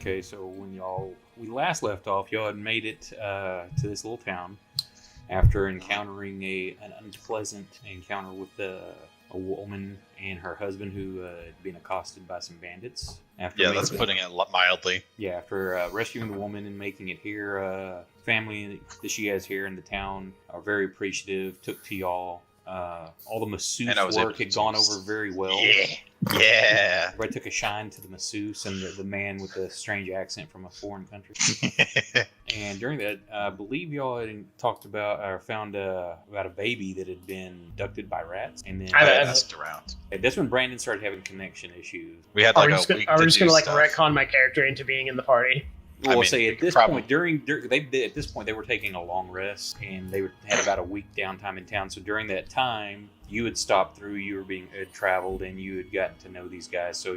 Okay, so when we last left off, y'all had made it to this little town after encountering an unpleasant encounter with a woman and her husband who had been accosted by some bandits. That's putting it mildly. Yeah, after rescuing the woman and making it here, family that she has here in the town are very appreciative, took to y'all. All the masseuse work had gone over very well. Yeah. Everybody took a shine to the masseuse and the man with the strange accent from a foreign country. And during that, I believe y'all had talked about or found about a baby that had been abducted by rats. And then I asked around. That's when Brandon started having connection issues. We had like a week. Are we just gonna retcon my character into being in the party? Well, say at this point, at this point they were taking a long rest and they had about a week downtime in town. So during that time, you had stopped through, had traveled, and you had gotten to know these guys. So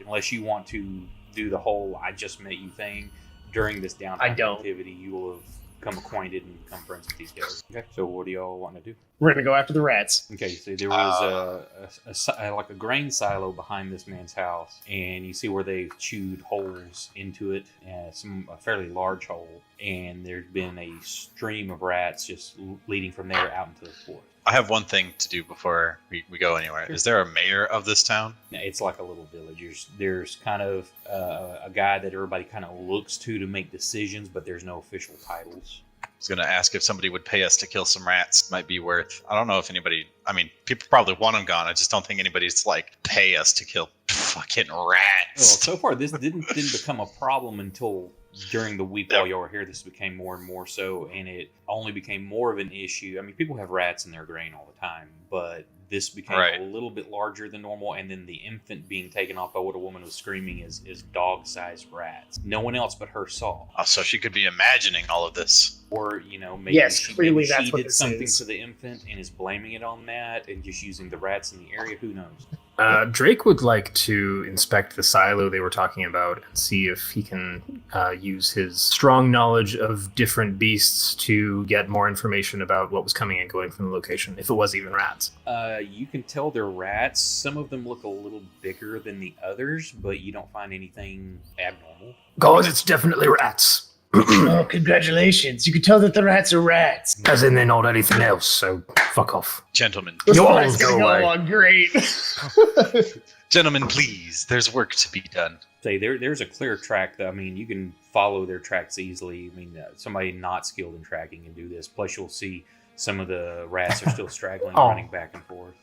unless you want to do the whole "I just met you" thing during this downtime activity, you will have become acquainted and become friends with these guys. Okay. So what do y'all want to do? We're gonna go after the rats. Okay. So there was a grain silo behind this man's house, and you see where they've chewed holes into it, a fairly large hole, and there's been a stream of rats just leading from there out into the forest. I have one thing to do before we go anywhere. Is there a mayor of this town? It's like a little village. There's kind of a guy that everybody kind of looks to make decisions, but there's no official titles. I was going to ask if somebody would pay us to kill some rats. Might be worth. I don't know if anybody. I mean, people probably want them gone. I just don't think anybody's like pay us to kill fucking rats. Well, so far this didn't become a problem until during the week while y'all were here. This became more and more so, and it only became more of an issue. I mean, people have rats in their grain all the time, but this became a little bit larger than normal. And then the infant being taken off by what a woman was screaming is dog-sized rats. No one else but her saw. Oh, so she could be imagining all of this. Or, maybe she did something is. to the infant and is blaming it on that and just using the rats in the area. Who knows? Drake would like to inspect the silo they were talking about and see if he can use his strong knowledge of different beasts to get more information about what was coming and going from the location, if it was even rats. You can tell they're rats. Some of them look a little bigger than the others, but you don't find anything abnormal. Guys, it's definitely rats. Oh, congratulations. You can tell that the rats are rats. As in they're not anything else, so fuck off. Gentlemen. This You all guy's go gonna away. go on great. Gentlemen, please. There's work to be done. Say there's a clear track. I mean, you can follow their tracks easily. I mean, somebody not skilled in tracking can do this. Plus, you'll see some of the rats are still straggling, running back and forth.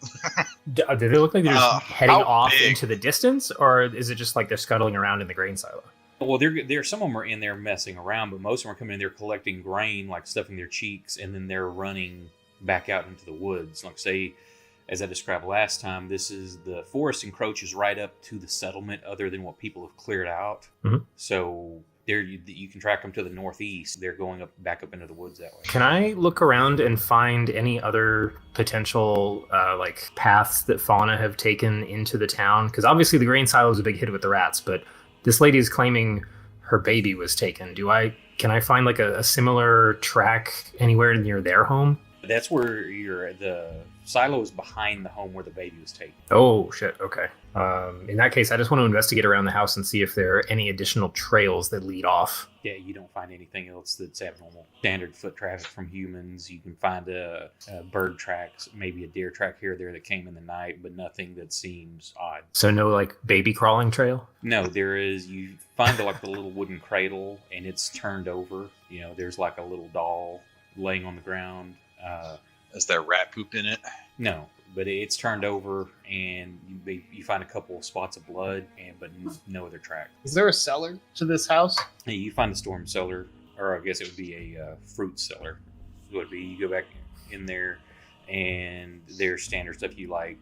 Do they look like they're just heading off big? into the distance, or is it just like they're scuttling around in the grain silo? Well, there some of them are in there messing around, but most of them are coming in there collecting grain, like stuffing their cheeks, and then they're running back out into the woods. Like say, as I described last time, the forest encroaches right up to the settlement, other than what people have cleared out. Mm-hmm. So there you can track them to the northeast. They're going back up into the woods that way. Can I look around and find any other potential paths that fauna have taken into the town? Because obviously the grain silo is a big hit with the rats, but this lady is claiming her baby was taken. Can I find a similar track anywhere near their home? That's where the silo is behind the home where the baby was taken. Oh shit. Okay. In that case, I just want to investigate around the house and see if there are any additional trails that lead off. Yeah, you don't find anything else that's abnormal. Standard foot traffic from humans. You can find a bird tracks, maybe a deer track here or there that came in the night, but nothing that seems odd. So no baby crawling trail? No, there is. You find the little wooden cradle and it's turned over. There's a little doll laying on the ground. Is there rat poop in it? No, but it's turned over and you find a couple of spots of blood, but no other track. Is there a cellar to this house? You find a storm cellar, or I guess it would be a fruit cellar. It would be, you go back in there and there's standard stuff you like,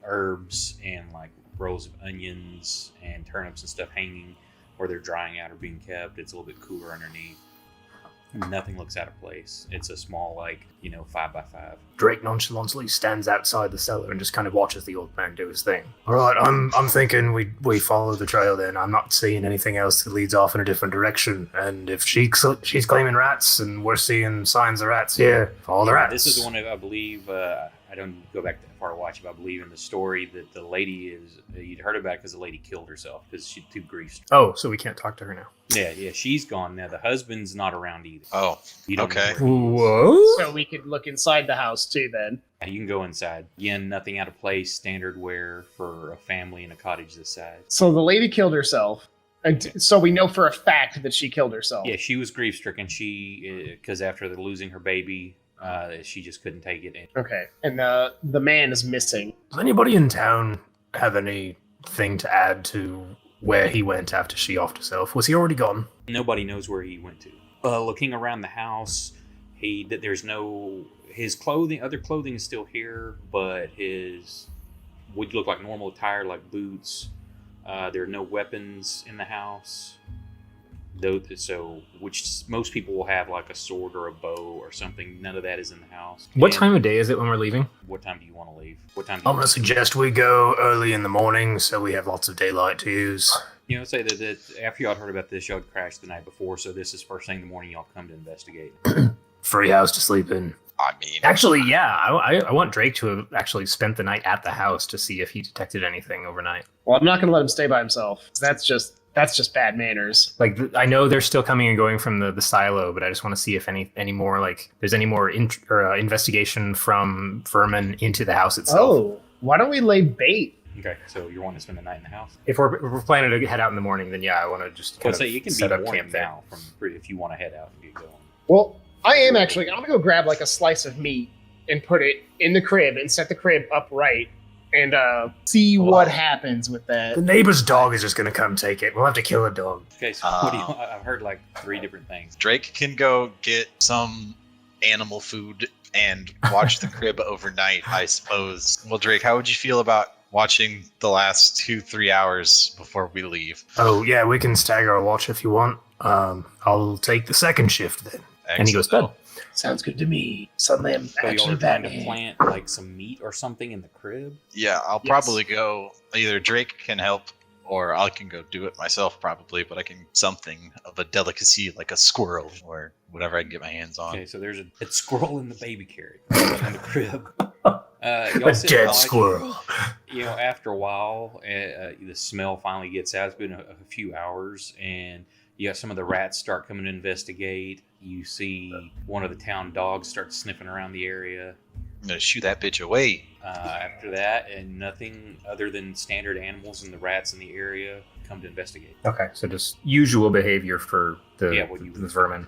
herbs and rows of onions and turnips and stuff hanging where they're drying out or being kept. It's a little bit cooler underneath. Nothing looks out of place. It's a small 5x5. Drake nonchalantly stands outside the cellar and just kind of watches the old man do his thing. All right, I'm thinking we follow the trail then. I'm not seeing anything else that leads off in a different direction. And if she's claiming rats and we're seeing signs of rats here, follow the rats. This is the one I believe I don't go back that far to watch it, but I believe in the story that the lady is, you'd heard about it because the lady killed herself because she's too grief. Oh, so we can't talk to her now. Yeah, she's gone now. The husband's not around either. Oh, You don't know okay. where he is. Whoa. So we could look inside the house too then. You can go inside. Again, nothing out of place, standard wear for a family in a cottage this size. So the lady killed herself. And so we know for a fact that she killed herself. Yeah, she was grief stricken. Because after losing her baby, she just couldn't take it. Okay. And the man is missing. Does anybody in town have anything to add to where he went after she offed herself? Was he already gone? Nobody knows where he went to. Looking around the house, there's no his clothing. Other clothing is still here, but his would look like normal attire, like boots. There are no weapons in the house. So, which most people will have like a sword or a bow or something. None of that is in the house. What time of day is it when we're leaving? What time do you want to leave? What time? I'm going to suggest we go early in the morning so we have lots of daylight to use. Say that after y'all heard about this, y'all crashed the night before, so this is first thing in the morning. Y'all come to investigate. Free house to sleep in. I mean, Actually, yeah, I want Drake to have actually spent the night at the house to see if he detected anything overnight. Well, I'm not going to let him stay by himself. That's just bad manners. Like, I know they're still coming and going from the silo, but I just want to see if any more, like, there's any more investigation from vermin into the house itself. Oh, why don't we lay bait? Okay, so you're wanting to spend the night in the house? If we're planning to head out in the morning, then yeah, I want to just kind of You can set be up warned camp there. now if you want to head out and get going. Well, I am actually. I'm going to go grab like a slice of meat and put it in the crib and set the crib upright and see what happens with that. The neighbor's dog is just going to come take it. We'll have to kill a dog. Okay, so what do you? I've heard like 3 different things. Drake can go get some animal food and watch the crib overnight, I suppose. Well, Drake, how would you feel about watching the last 2-3 hours before we leave? Oh, yeah, we can stagger our watch if you want. I'll take the second shift then. And he goes to bed. Sounds good to me. Suddenly I'm So y'all actually are trying to Batman. plant like some meat or something in the crib. Yeah, I'll Yes. probably go. Either Drake can help, or I can go do it myself, probably. But I can something of a delicacy like a squirrel or whatever I can get my hands on. Okay, so there's a squirrel in the baby carriage in the crib. A Y'all sit dead by, squirrel. After a while, the smell finally gets out. It's been a few hours, and you got some of the rats start coming to investigate. You see one of the town dogs start sniffing around the area. I'm gonna shoo that bitch away. After that, and nothing other than standard animals and the rats in the area come to investigate. Okay, so just usual behavior for the vermin.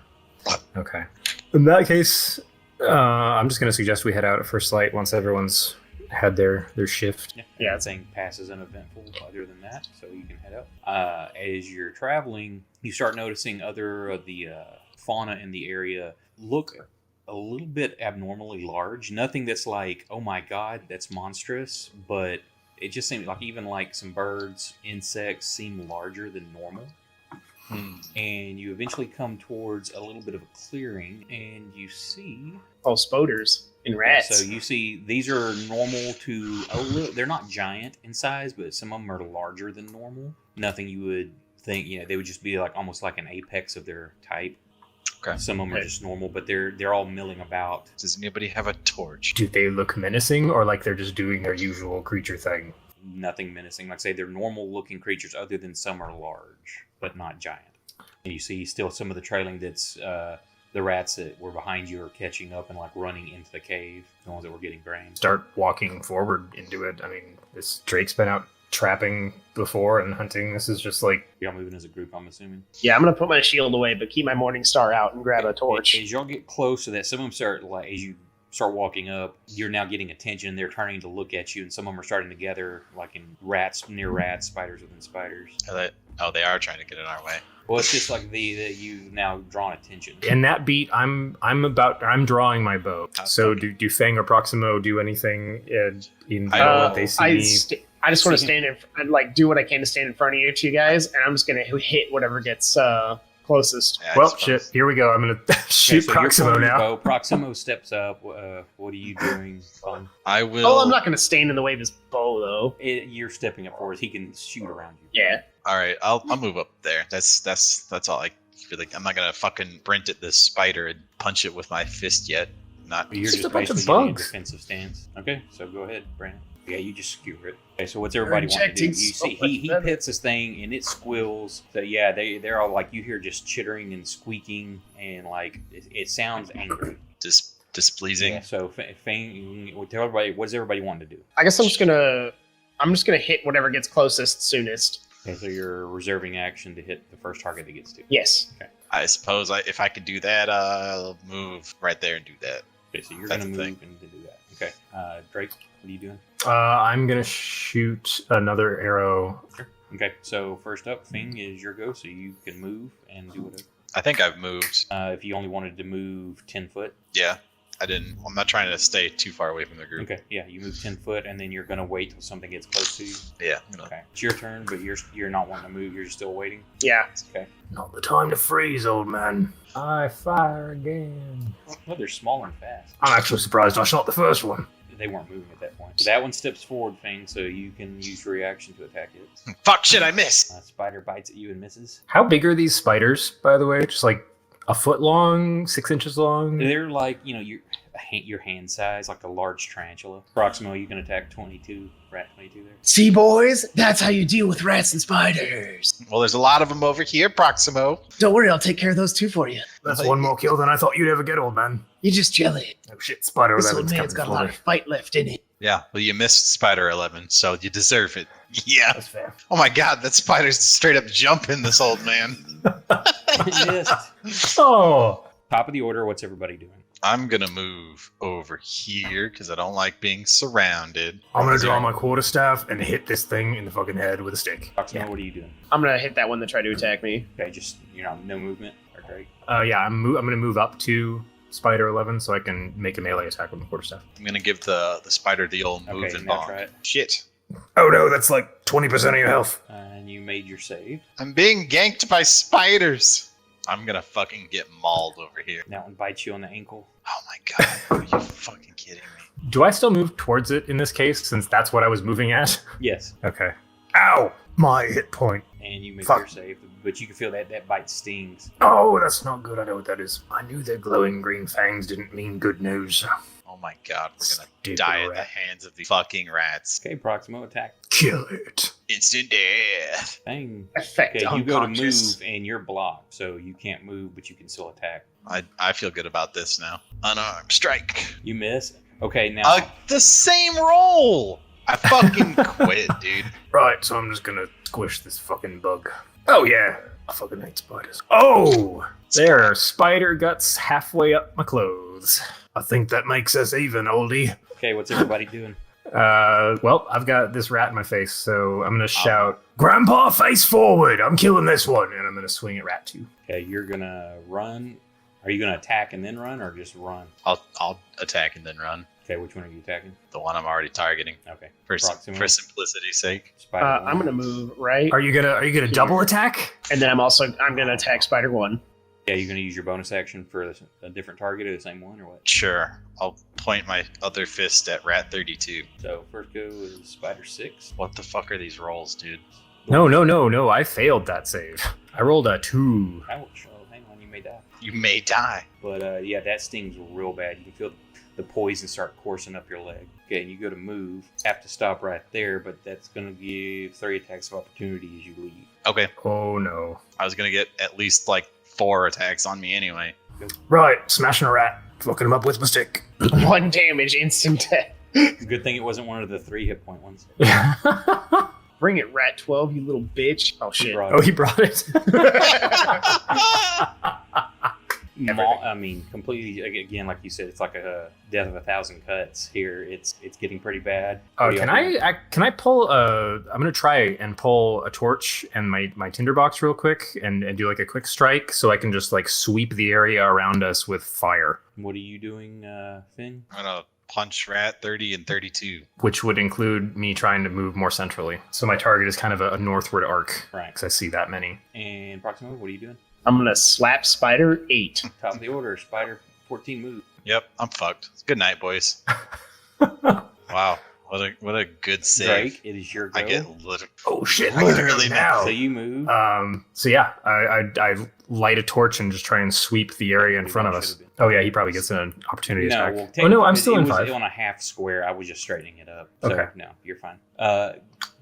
Okay. In that case, I'm just going to suggest we head out at first light once everyone's had their shift. Yeah. Nothing passes uneventful other than that, so you can head out. As you're traveling, you start noticing other of the fauna in the area look a little bit abnormally large. Nothing that's like, oh my god, that's monstrous, but it just seems like even like some birds, insects seem larger than normal. And you eventually come towards a little bit of a clearing, and you see... Oh, spoders and rats. So you see these are normal to a little... They're not giant in size, but some of them are larger than normal. Nothing you would think, they would just be like almost like an apex of their type. Okay. Some of them are just normal, but they're all milling about. Does anybody have a torch? Do they look menacing, or like they're just doing their usual creature thing? Nothing menacing. Like I say, they're normal-looking creatures, other than some are large, but not giant. And you see still some of the trailing that's the rats that were behind you are catching up and like running into the cave. The ones that were getting grain. Start walking forward into it. I mean, this Drake's been out trapping before and hunting. This is just like... Y'all moving as a group, I'm assuming? Yeah, I'm going to put my shield away, but keep my morning star out and grab a torch. As y'all get close to that, some of them start, like, as you start walking up, you're now getting attention. They're turning to look at you, and some of them are starting to gather, like in rats, near rats, spiders within spiders. They are trying to get in our way. Well, it's just like that you've now drawn attention. In that beat, I'm drawing my bow. So do Fang or Proximo do anything in what they see me? I just want to stand in, do what I can to stand in front of you guys, and I'm just going to hit whatever gets closest. Yeah, Well, shit, here we go. I'm going to shoot so Proximo now. Bow. Proximo steps up. What are you doing? I will. Oh, I'm not going to stand in the way of his bow, though. You're stepping up forward. He can shoot around you. Yeah. All right, I'll move up there. That's all. I feel like I'm not gonna fucking sprint at this spider and punch it with my fist yet. not. You're It's just just a bunch of basically getting a bugs. defensive stance. Okay, so go ahead, Brandon. Yeah, you just skewer it. Okay, so what's everybody want to do? injecting You so see, much he venom. hits this thing and it squeals. So yeah, they're all like, you hear just chittering and squeaking and like it sounds angry. Displeasing. Yeah. So Fang, tell everybody, what does everybody want to do? I guess I'm just gonna hit whatever gets closest soonest. Okay, so you're reserving action to hit the first target that gets to. Yes. I suppose if I could do that, I'll move right there and do that. Okay, so you're That's gonna the move and do that. Okay, Drake, what are you doing? I'm gonna shoot another arrow. Okay, so first up, Fing is your go, so you can move and do whatever. I think I've moved. If you only wanted to move 10 foot. Yeah, I didn't. I'm not trying to stay too far away from the group. Okay, yeah, you move 10 foot, and then you're gonna wait till something gets close to you. Yeah. I'm gonna- Okay, it's your turn, but you're not wanting to move. You're still waiting. Yeah. Okay. Not the time to freeze, old man. I fire again. Well, they're small and fast. I'm actually surprised I shot the first one. They weren't moving at that point. So that one steps forward, Fing, so you can use your reaction to attack it. Fuck shit! I missed. Spider bites at you and misses. How big are these spiders, by the way? Just like a foot long, 6 inches long? They're like, your hand size, like a large tarantula. Proximo, you can attack 22, rat 22 there. See, boys, that's how you deal with rats and spiders. Well, there's a lot of them over here, Proximo. Don't worry, I'll take care of those too for you. That's one more kill than I thought you'd ever get, old man. You're just jelly. Oh shit, Spider This old 11's man's got a coming lot for of me. fight left in it. Yeah. Well, you missed Spider 11, so you deserve it. Yeah. That's fair. Oh my God, that spider's straight up jumping this old man. Missed. Oh! Top of the order, what's everybody doing? I'm gonna move over here because I don't like being surrounded. I'm gonna draw my quarterstaff and hit this thing in the fucking head with a stick. Proximo, what are you doing? I'm gonna hit that one that tried to attack me. Okay, just, no movement. Or Drake. Yeah, I'm gonna move up to Spider 11 so I can make a melee attack with my quarterstaff. I'm gonna give the spider the old move Okay, and now bomb. try it. Shit. Oh no, that's like 20% of your health. And you made your save. I'm being ganked by spiders. I'm gonna fucking get mauled over here. That one bites you on the ankle. Oh my God. Are you fucking kidding me? Do I still move towards it in this case since that's what I was moving at? Yes. Okay. Ow! My hit point. And you make Fuck. your save, but you can feel that bite stings. Oh, that's not good. I know what that is. I knew their glowing green fangs didn't mean good news. Oh my God. We're gonna Stupid die at the rat. hands of the fucking rats. Okay, Proximo attack. Kill it. Instant death. Bang. Effect Okay, you go to unconscious. move and you're blocked, so you can't move, but you can still attack. I feel good about this now. Unarmed strike. You miss. Okay, now The same roll. I fucking quit, dude. Right, so I'm just gonna squish this fucking bug. Oh yeah, I fucking hate spiders. Oh, there are spider guts halfway up my clothes. I think that makes us even, oldie. okay, what's everybody doing? Well, I've got this rat in my face, so I'm gonna shout, "Grandpa, face forward! I'm killing this one," and I'm gonna swing at Rat 2. Okay, you're gonna run. Are you gonna attack and then run, or just run? I'll attack and then run. Okay, which one are you attacking? The one I'm already targeting. Okay, For Proximo. simplicity's sake. Spider I'm one. gonna move right, Are you gonna double attack? and then I'm gonna attack Spider 1. Yeah, you're gonna use your bonus action for a different target or the same one, or what? Sure. I'll point my other fist at Rat 32. So first go is Spider 6. What the fuck are these rolls, dude? No. I failed that save. I rolled a 2. Ouch! Oh, hang on, you may die. You may die. But yeah, that stings real bad. You can feel the poison start coursing up your leg. Okay, and you go to move. Have to stop right there, but that's gonna give 3 attacks of opportunity as you leave. Okay. Oh no. I was gonna get at least like 4 attacks on me anyway. Right, smashing a rat, fucking him up with my stick. 1 damage, instant death. Good thing it wasn't one of the 3 hit point ones. Bring it, Rat 12, you little bitch. Oh He shit. brought Oh, it. he brought it. I mean, completely. Again, like you said, it's like a death of 1,000 cuts. Here, it's getting pretty bad. What do you Can all do? I pull I'm gonna try and pull a torch and my tinderbox real quick and do like a quick strike so I can just like sweep the area around us with fire, What are you doing, Finn? I'm gonna punch Rat 30 and 32. which would include me trying to move more centrally. So my target is kind of a northward arc Right. because I see that many. And Proximo, what are you doing? I'm gonna slap Spider 8. Top of the order, Spider 14 move. Yep, I'm fucked. Good night, boys. Wow. What a good save. Drake, it is your go. I get Oh shit! literally So you move. So yeah, I light a torch and just try and sweep the area in front of us. Oh yeah, he probably gets an opportunity attack. Well, oh no, I'm still in it was 5. on a half square. I was just straightening it up. So, Okay. No, you're fine.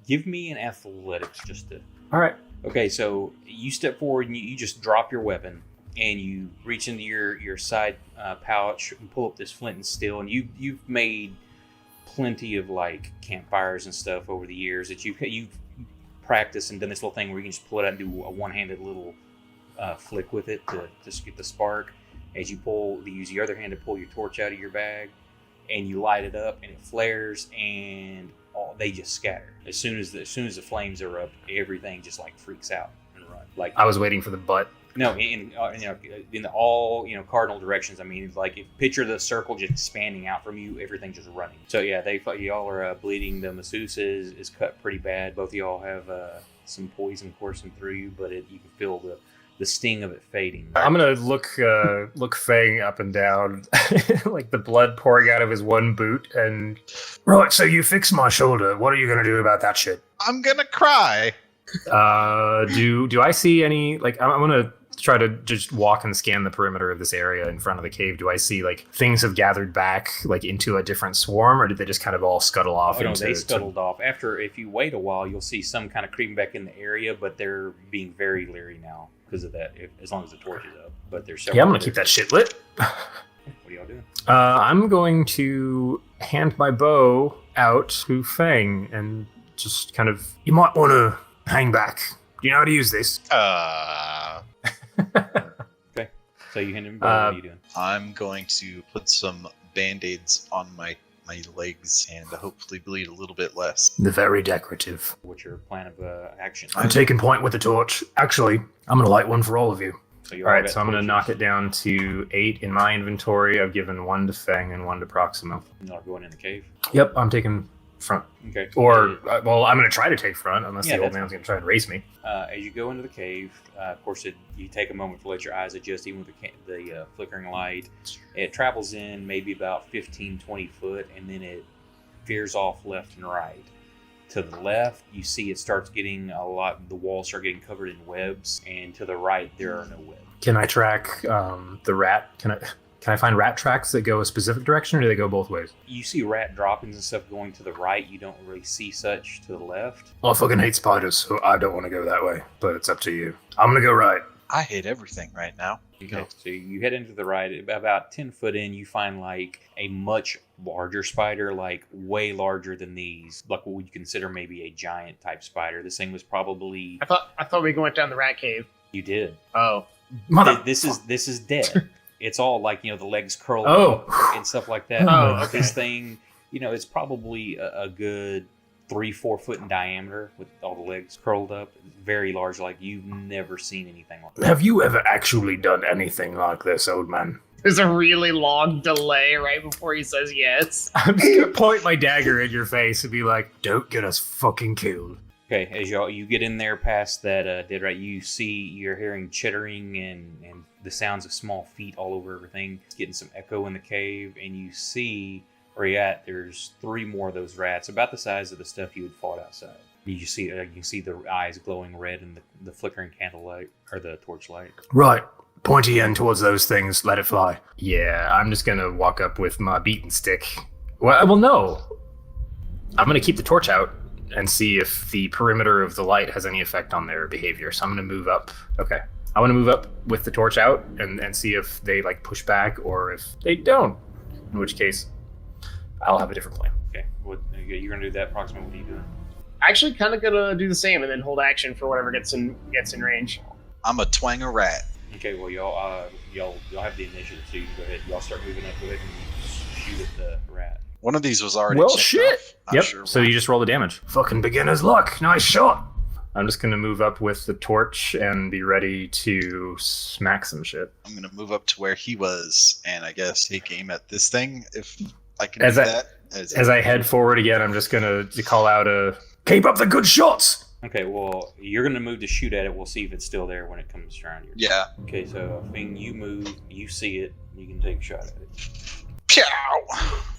Give me an athletics just to. All right. Okay, so you step forward and you just drop your weapon and you reach into your side pouch and pull up this flint and steel, and you've made plenty of like campfires and stuff over the years that you've practiced and done this little thing where you can just pull it out and do a one-handed little flick with it to just get the spark. As you use the other hand to pull your torch out of your bag, and you light it up and it flares and they just scatter. As soon as the flames are up, everything just like freaks out and run. Like I was waiting for the butt. No, in all cardinal directions. I mean, it's like if picture the circle just expanding out from you, everything just running. So yeah, y'all are bleeding. The masseuse is cut pretty bad. Both of y'all have some poison coursing through you, but you can feel the sting of it fading. I'm gonna look Fang up and down, like the blood pouring out of his one boot. And right, so you fixed my shoulder. What are you gonna do about that shit? I'm gonna cry. Do I see any? Like, I'm gonna try to just walk and scan the perimeter of this area in front of the cave. Do I see like things have gathered back like into a different swarm, or did they just kind of all scuttle off? No, they scuttled off. If you wait a while, you'll see some kind of creeping back in the area, but they're being very leery now because of that. As long as the torch is up, but there's several. Yeah, I'm gonna keep that shit lit. What are y'all doing? I'm going to hand my bow out to Fang and just kind of. You might want to hang back. Do you know how to use this? Okay. So you hand him. What are you doing? I'm going to put some band-aids on my legs and hopefully bleed a little bit less. The very decorative. What's your plan of action? I'm taking point with the torch. Actually, I'm going to light one for all of you. So all right, so I'm going to knock it down to 8 in my inventory. I've given 1 to Fang and 1 to Proximo. You're not going in the cave? Yep, I'm taking front. Okay. Or, well, I'm going to try to take front unless Yeah, the old that's man's going to try and race me. As you go into the cave, of course, you take a moment to let your eyes adjust, even with the flickering light. It travels in maybe about 15, 20 foot, and then it veers off left and right. To the left, you see it starts getting the walls start getting covered in webs, and to the right, there are no webs. Can I track the rat? Can I find rat tracks that go a specific direction, or do they go both ways? You see rat droppings and stuff going to the right. You don't really see such to the left. I fucking hate spiders, so I don't want to go that way, but it's up to you. I'm going to go right. I hate everything right now. Okay, so you head into the right. About 10 foot in, you find like a much larger spider, like way larger than these, like what would you consider maybe a giant type spider. This thing was probably. I thought we went down the rat cave. You did. Oh, This is dead. It's all like the legs curled up and stuff like that. Oh, okay. This thing, it's probably a good 3-4 foot in diameter with all the legs curled up. Very large, like you've never seen anything like that. Have you ever actually done anything like this, old man? There's a really long delay right before he says yes. I'm just gonna point my dagger in your face and be like, "Don't get us fucking killed." Okay, as you get in there past that dead rat, you're hearing chittering and the sounds of small feet all over everything. It's getting some echo in the cave, and you see where you're at. There's 3 more of those rats, about the size of the stuff you had fought outside. You can see the eyes glowing red in the flickering candlelight or the torchlight. Right. Pointy end towards those things, let it fly. Yeah, I'm just gonna walk up with my beaten stick. Well, no. I'm gonna keep the torch out and see if the perimeter of the light has any effect on their behavior. So I'm gonna move up. Okay. I want to move up with the torch out and see if they like push back or if they don't. In which case, I'll have a different plan. Okay. You're gonna do that, Proxima. What are you doing? Actually, kind of gonna do the same and then hold action for whatever gets in range. I'm a twang a rat. Okay, well, y'all have the initiative, so you can go ahead. Y'all start moving up. Go ahead and shoot at the rat. One of these was already. Well, checked shit. off. Not Yep. sure So why. you just roll the damage. Fucking beginner's luck. Nice shot. I'm just gonna move up with the torch and be ready to smack some shit. I'm gonna move up to where he was, and I guess take aim at this thing if I can As do I- that. As I head forward again, I'm just gonna call out a keep up the good shots. Okay, well, you're gonna move to shoot at it. We'll see if it's still there when it comes around you. Yeah. Okay, so Fing, you move, you see it, you can take a shot at it. Pew!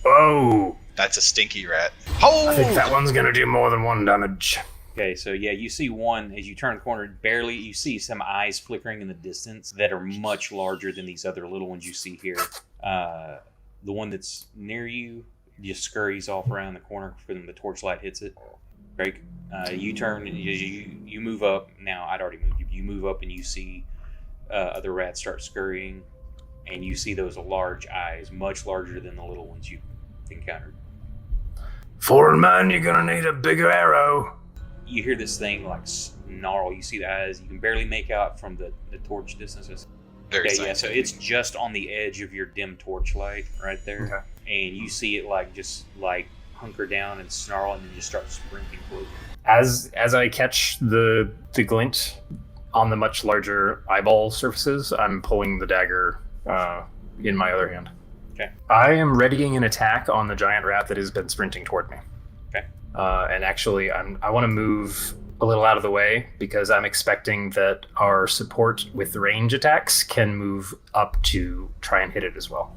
Oh, That's a stinky rat. I think that one's gonna do more than 1 damage. Okay, so yeah, you see one as you turn the corner. Barely, you see some eyes flickering in the distance that are much larger than these other little ones you see here. The one that's near you just scurries off around the corner when the torchlight hits it. Drake, you turn and you move up. Now I'd already moved you. You move up and you see other rats start scurrying, and you see those large eyes, much larger than the little ones you encountered. Foreign man, you're gonna need a bigger arrow. You hear this thing like snarl. You see the eyes. You can barely make out from the torch distances. Very Yeah, scientific. so it's just on the edge of your dim torchlight right there. Okay. And you see it just hunker down and snarl and then just start sprinting towards you. As I catch the glint on the much larger eyeball surfaces, I'm pulling the dagger in my other hand. Okay. I am readying an attack on the giant rat that has been sprinting toward me. Okay. And actually, I want to move a little out of the way because I'm expecting that our support with range attacks can move up to try and hit it as well.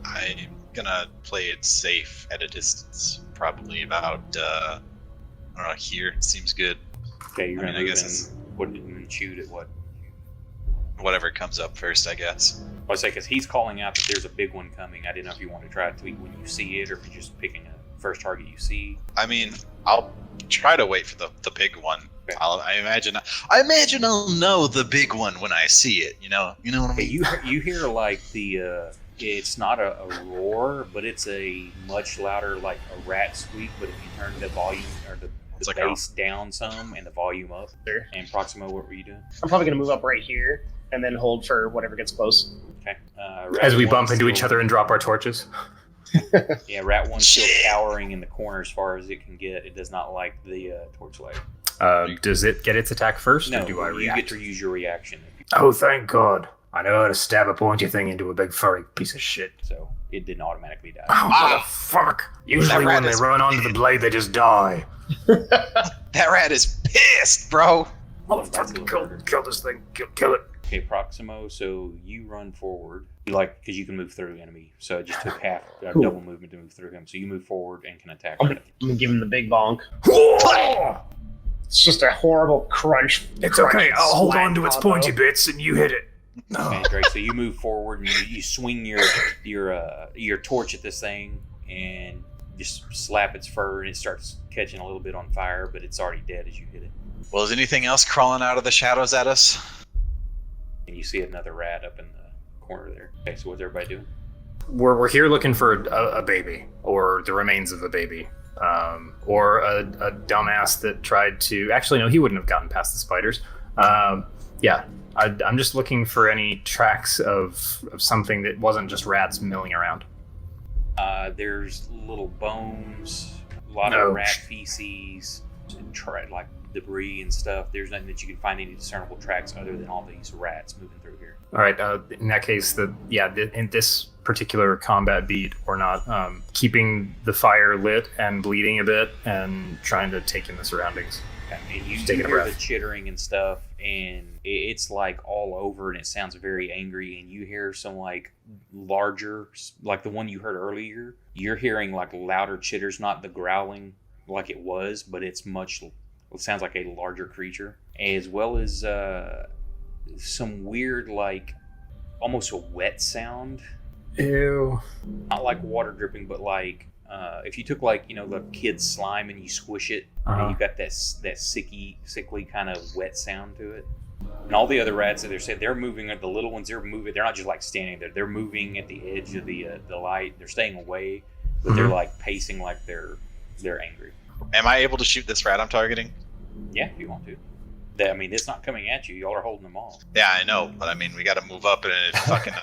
I'm gonna play it safe at a distance, probably about I don't know, here seems good. Okay, you're I gonna mean, I move guess and shoot at what? whatever comes up first, I guess. I say because he's calling out that there's a big one coming. I didn't know if you want to try it when you see it, or if you're just picking a first target you see. I mean, I'll try to wait for the big one. Okay. I imagine I'll know the big one when I see it. You know what I Okay, mean? you hear like the it's not a roar, but it's a much louder like a rat squeak. But if you turn the volume or the It's like bass down some and the volume up. Sure. And Proximo, what were you doing? I'm probably going to move up right here and then hold for whatever gets close. Okay. As we Rat bump one's into each still- other and drop our torches. Yeah, Rat One's still Shit. cowering in the corner as far as it can get. It does not like the torchlight. Does it get its attack first, No, or do I you react? get to use your reaction. Oh, thank God. I know how to stab a pointy thing into a big furry piece of shit. So it didn't automatically die. Oh, what the fuck? Usually rat when they is run onto the blade, they just die. That rat is pissed, bro. Motherfucker, kill this thing. Kill it. Okay, Proximo, so you run forward. Because you can move through the enemy. So it just took half Cool. double movement to move through him. So you move forward and can attack. I'm Rat. going to give him the big bonk. It's just a horrible crunch. It's okay. crunch, I'll hold slap on to its combo. pointy bits and you hit it. Okay, Drake, so you move forward and you swing your torch at this thing and just slap its fur and it starts catching a little bit on fire, but it's already dead as you hit it. Well, is anything else crawling out of the shadows at us? And you see another rat up in the corner there. Okay, so what's everybody doing? We're here looking for a baby, or the remains of a baby, or a dumbass that tried to. Actually, no, he wouldn't have gotten past the spiders. Yeah, I'm just looking for any tracks of something that wasn't just rats milling around. There's little bones, a lot No. of rat feces, like debris and stuff. There's nothing that you can find any discernible tracks other than all these rats moving through here. All right. In that case, in this particular combat beat, we're not keeping the fire lit and bleeding a bit and trying to take in the surroundings. And you Just taking a hear breath. the chittering and stuff, and it's like all over, and it sounds very angry. And you hear some like larger, like the one you heard earlier. You're hearing like louder chitters, not the growling like it was, but it's much. It sounds like a larger creature, as well as some weird, like almost a wet sound. Ew. Not like water dripping, but like if you took like the kid's slime and you squish it, Uh-huh. and you got that sickly kind of wet sound to it. And all the other rats that they're saying they're moving, the little ones they're moving. They're not just like standing there. They're moving at the edge of the light. They're staying away, but they're Mhm. like pacing like they're angry. Am I able to shoot this rat I'm targeting? Yeah, if you want to. I mean, it's not coming at you. Y'all are holding them all. Yeah, I know, but I mean, we got to move up and it's fucking.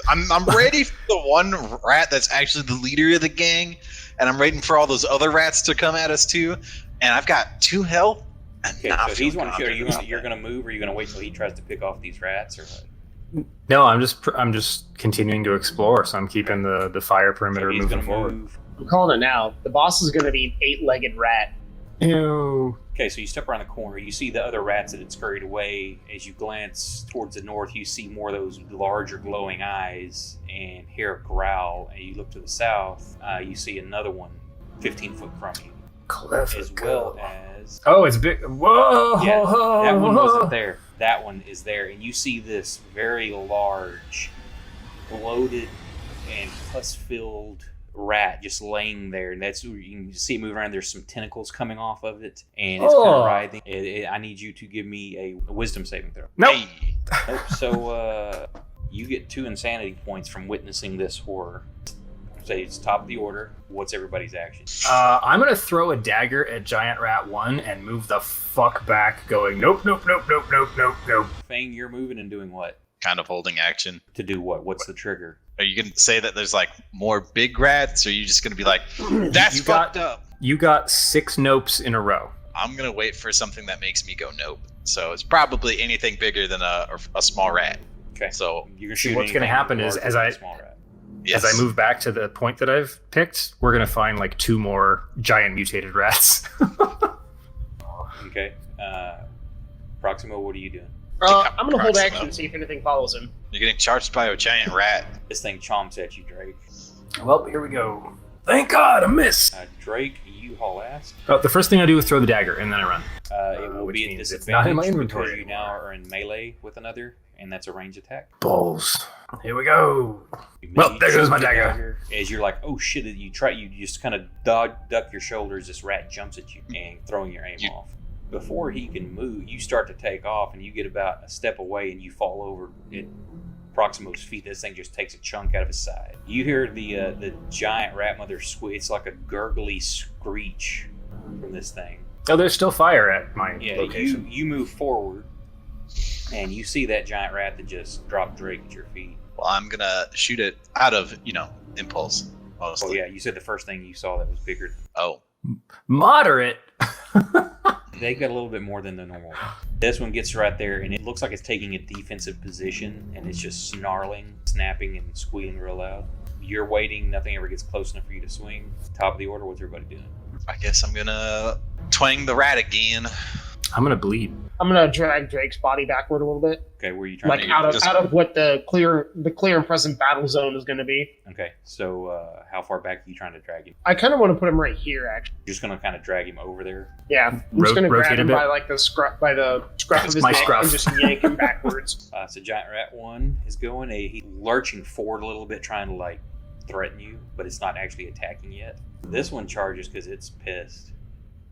I'm ready for the one rat that's actually the leader of the gang, and I'm waiting for all those other rats to come at us too. And I've got 2 health. And Okay, not so if he's feeling one to shoot, confident you're about gonna move, or you're gonna wait till he tries to pick off these rats, or what? No, I'm just continuing to explore. So I'm keeping the fire perimeter So he's moving gonna forward. move. I'm calling it now. The boss is going to be an 8-legged rat. Ew. Okay, so you step around the corner. You see the other rats that had scurried away. As you glance towards the north, you see more of those larger glowing eyes and hear a growl. And you look to the south, you see another one 15 foot from you. Clever. As well as... Oh, it's big. Whoa! Yeah, that one wasn't there. That one is there. And you see this very large, bloated, and pus-filled rat just laying there, and that's you can see it move around. There's some tentacles coming off of it, and it's kind of writhing. I need you to give me a wisdom saving throw. Nope. Hey. Nope. So you get 2 insanity points from witnessing this horror. Say it's top of the order. What's everybody's action? I'm gonna throw a dagger at Giant Rat 1 and move the fuck back, going nope, nope, nope, nope, nope, nope, nope. Fang, you're moving and doing what? Kind of holding action. To do what? What's the trigger? Are you going to say that there's like more big rats, or are you just going to be like, that's fucked up? You got 6 nopes in a row. I'm going to wait for something that makes me go nope. So it's probably anything bigger than a small rat. Okay. So you can See, shoot. what's going to happen is as I move back to the point that I've picked, we're going to find like 2 more giant mutated rats. Okay. Proximo, what are you doing? I'm gonna hold action and see if anything follows him. You're getting charged by a giant rat. This thing chomps at you, Drake. Well, here we go. Thank God, I missed. Drake, you haul ass. Oh, the first thing I do is throw the dagger, and then I run. It will which be at means it's not in my disadvantage inventory because you now anymore. are in melee with another, and that's a range attack. Balls. Here we go. You Well, there goes my shoot the dagger. As you're like, oh shit, you just kind of duck your shoulders. This rat jumps at you and throwing your aim off. Before he can move, you start to take off, and you get about a step away, and you fall over at Proximo's feet. This thing just takes a chunk out of his side. You hear the giant rat mother squeak. It's like a gurgly screech from this thing. Oh, there's still fire at my location. You move forward, and you see that giant rat that just dropped Drake at your feet. Well, I'm going to shoot it out of, impulse, mostly. Oh, yeah, you said the first thing you saw that was bigger. Oh. Moderate. They got a little bit more than the normal. This one gets right there, and it looks like it's taking a defensive position, and it's just snarling, snapping, and squealing real loud. You're waiting. Nothing ever gets close enough for you to swing. Top of the order. What's everybody doing? I guess I'm going to twang the rat again. I'm going to bleed. I'm gonna drag Drake's body backward a little bit, Okay, where are you trying like to out of what the clear and present battle zone is gonna be. Okay, so how far back are you trying to drag him? I kind of want to put him right here, actually. You're just going to kind of drag him over there? Yeah, I'm just gonna Rotate grab a him bit? by like the scruff of his my neck scruff. and just yank him backwards. So Giant Rat 1 is going. He's lurching forward a little bit, trying to like threaten you, but it's not actually attacking yet. This one charges because it's pissed,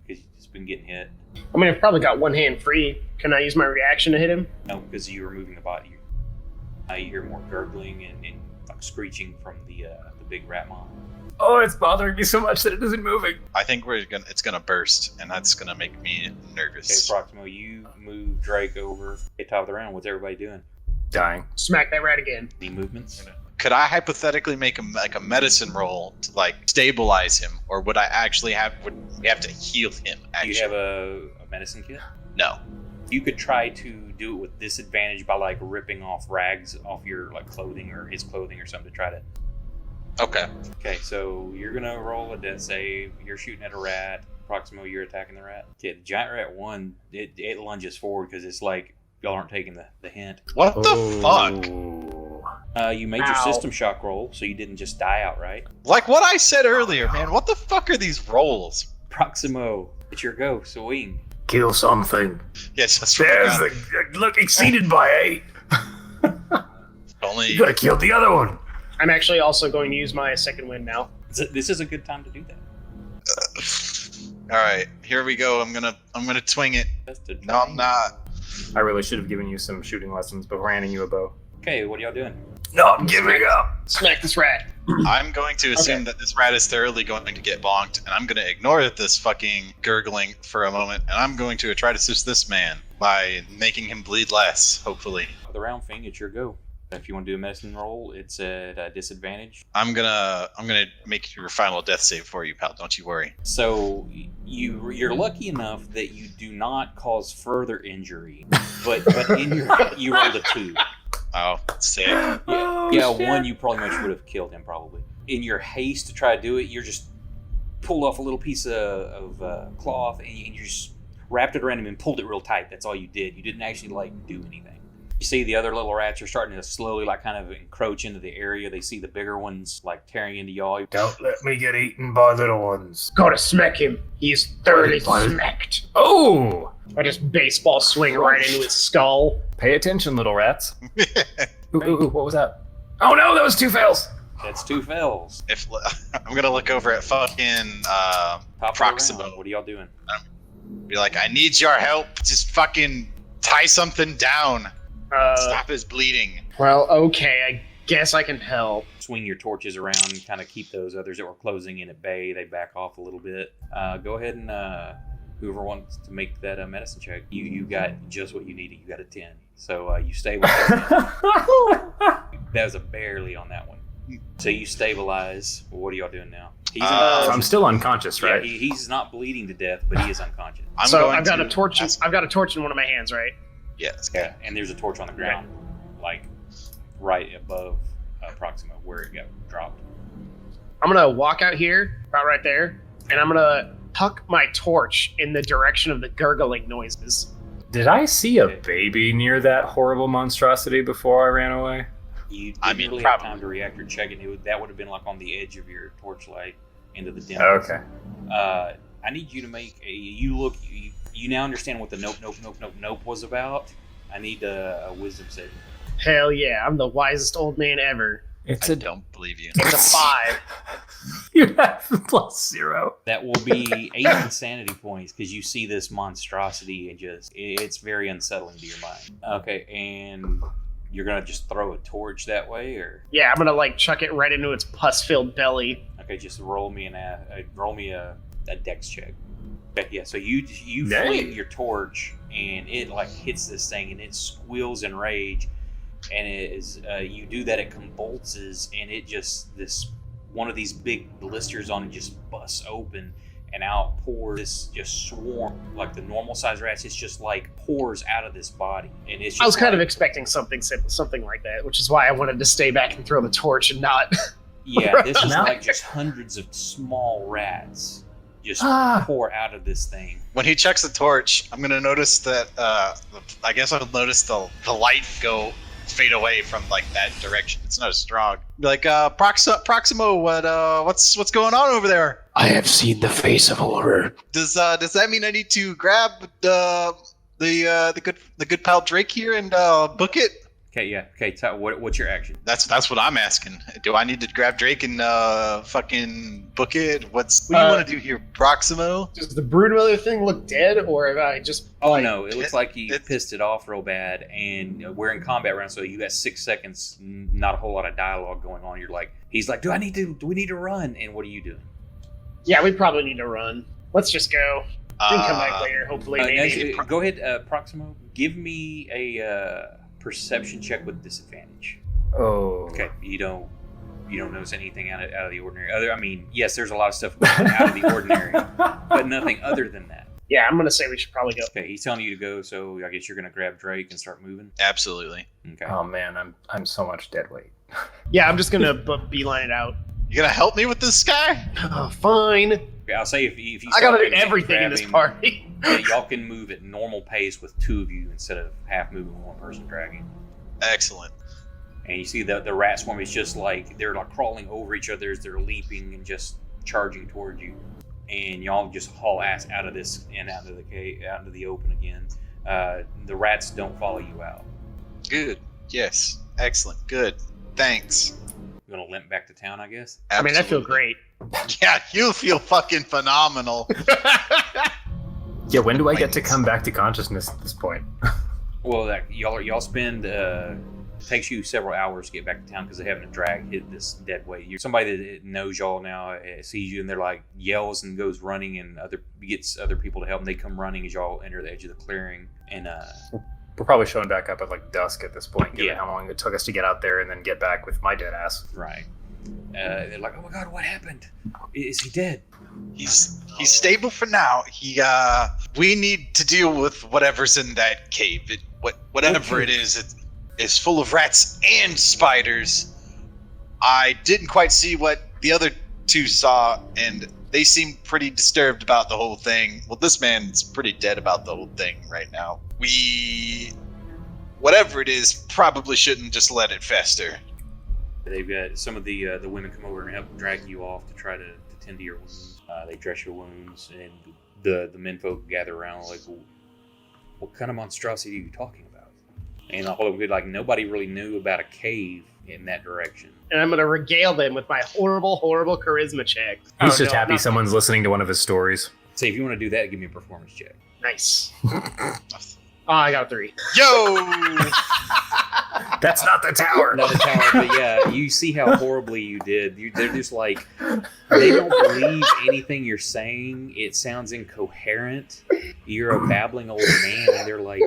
because it's been getting hit. I mean, I've probably got one hand free. Can I use my reaction to hit him? No, because you were moving the body. You hear more gurgling and like screeching from the big rat mom. Oh, it's bothering me so much that it isn't moving. I think it's gonna burst, and that's gonna make me Okay, nervous. Proximo, you move Drake over. At top of the round, what's everybody doing? Dying. Smack that rat again. Any movements? Could I hypothetically make a medicine roll to like stabilize him, or would we have to heal him? Do Actually, you have a medicine kit? no. You could try to do it with disadvantage by like ripping off rags off your like clothing or his clothing or something to try to. Okay. Okay, so you're gonna roll a death save. You're shooting at a rat. Proximo, you're attacking the rat. Okay, the giant rat 1, it lunges forward because it's like y'all aren't taking the hint. What the fuck? You made your Ow. system shock roll, so you didn't just die outright. Like what I said earlier, man. What the fuck are these rolls? Proximo, it's your go. Swing. Kill something. Yes, that's There's right. look, exceeded by 8. Only You gotta kill the other one. I'm actually also going to use my second wind now. This is a good time to do that. All right, here we go. I'm gonna twing it. No, I'm not. I really should have given you some shooting lessons before handing you a bow. Okay, what are y'all doing? Not giving up. Smack this rat. I'm going to assume that this rat is thoroughly going to get bonked, and I'm going to ignore this fucking gurgling for a moment, and I'm going to try to assist this man by making him bleed less, hopefully. The round thing, it's your go. If you want to do a medicine roll, it's at a disadvantage. I'm gonna make your final death save for you, pal. Don't you worry. So you're lucky enough that you do not cause further injury, but in your you rolled a 2. Oh, sick. Yeah, 1 you probably much would have killed him probably. In your haste to try to do it, you're just pull off a little piece of cloth and you just wrapped it around him and pulled it real tight. That's all you did. You didn't actually do anything. You see the other little rats are starting to slowly kind of encroach into the area. They see the bigger ones tearing into y'all. Don't let me get eaten by little ones. Gotta smack him. He's thoroughly smacked. Oh! I just baseball swing right into his skull. Pay attention, little rats. Ooh, what was that? Oh no, that was 2 fails. That's 2 fails. If I'm gonna look over at fucking Proximo. What are y'all doing? Be like, I need your help. Just fucking tie something down. Stop his bleeding. Well, okay, I guess I can help. Swing your torches around and kind of keep those others that were closing in at bay. They back off a little bit. Go ahead and whoever wants to make that medicine check, you got just what you needed. You got a 10. So you stabilize. That was a barely on that one. So you stabilize. Well, what are y'all doing now? So I'm still unconscious, right? Yeah, he's not bleeding to death, but he is unconscious. I've got a torch. I've got a torch in one of my hands, right? Yes. Yeah, and there's a torch on the ground, right above Proximo where it got dropped. I'm gonna walk out here, about right there, and I'm gonna tuck my torch in the direction of the gurgling noises. Did I see a baby near that horrible monstrosity before I ran away? You didn't really have time to react or check it. That would have been on the edge of your torchlight into the dim. Okay. I need you to make a. You now understand what the nope was about. I need a wisdom saving. Hell yeah, I'm the wisest old man ever. I don't believe you. It's a 5. You have +0. That will be 8 insanity points because you see this monstrosity and it's very unsettling to your mind. Okay, and you're gonna just throw a torch that way, or? Yeah, I'm gonna chuck it right into its pus-filled belly. Okay, just roll me a dex check. Okay, yeah, so you fling your torch and it hits this thing and it squeals in rage, and it is you do that, it convulses and it just one of these big blisters on it just busts open and out pours this just swarm the normal size rats. It's just pours out of this body, and it's just I was kind of expecting something like that, which is why I wanted to stay back and throw the torch and not. Yeah, this is just hundreds of small rats just pour out of this thing. When he checks the torch, I'm gonna notice that I guess I'll notice the light fade away from that direction. It's not as strong. Proximo, what's going on over there? I have seen the face of horror. Does that mean I need to grab the good pal Drake here and book it? Okay, yeah. Okay, what's your action? That's what I'm asking. Do I need to grab Drake and fucking book it? What do you want to do here, Proximo? Does the broodmother thing look dead, or have I just? Oh no, it looks like you pissed it off real bad, and we're in combat round, so you got 6 seconds. Not a whole lot of dialogue going on. He's like, do we need to run? And what are you doing? Yeah, we probably need to run. Let's just go. We can come back later, hopefully. Maybe. Go ahead, Proximo. Give me a perception check with disadvantage. Oh. Okay, you don't notice anything out of the ordinary. Yes, there's a lot of stuff going out of the ordinary, but nothing other than that. Yeah, I'm gonna say we should probably go. Okay, he's telling you to go, so I guess you're gonna grab Drake and start moving. Absolutely. Okay. Oh man, I'm so much dead weight. Yeah, I'm just gonna beeline it out. You gonna help me with this guy? Oh, fine. Okay, I'll say if you I gotta do everything in this party. Yeah, y'all can move at normal pace with 2 of you instead of half moving with 1 person dragging. Excellent. And you see the rat swarm is just they're crawling over each other as they're leaping and just charging towards you. And y'all just haul ass out of this and out of the cave, out into the open again. The rats don't follow you out. Good. Yes. Excellent. Good. Thanks. You're gonna limp back to town, I guess. Absolutely. I mean, I feel great. Yeah, you feel fucking phenomenal. Yeah, when do I get to come back to consciousness at this point? Well, y'all spend. It takes you several hours to get back to town because they haven't hit this dead weight. You're somebody that knows y'all now, sees you, and they're yells and goes running and gets other people to help. And they come running as y'all enter the edge of the clearing. And we're probably showing back up at dusk at this point, given how long it took us to get out there and then get back with my dead ass. Right. They're like, "Oh my god, what happened? Is he dead?" He's stable for now. We need to deal with whatever's in that cave. Whatever it is full of rats and spiders. I didn't quite see what the other 2 saw, and They seem pretty disturbed about the whole thing. Well, this man's pretty dead about the whole thing right now. Whatever it is, probably shouldn't just let it fester. They've got some of the women come over and help drag you off to try to tend to your wounds. They dress your wounds, and the menfolk gather around like, well, what kind of monstrosity are you talking about? And all of it, like, nobody really knew about a cave in that direction. And I'm going to regale them with my horrible, horrible charisma check. He's just happy someone's listening to one of his stories. So if you want to do that, give me a performance check. Nice. Oh, I got a 3. Yo! That's not the tower. Not the tower, but yeah, you see how horribly you did. They're just like, they don't believe anything you're saying. It sounds incoherent. You're a babbling old man, and they're like,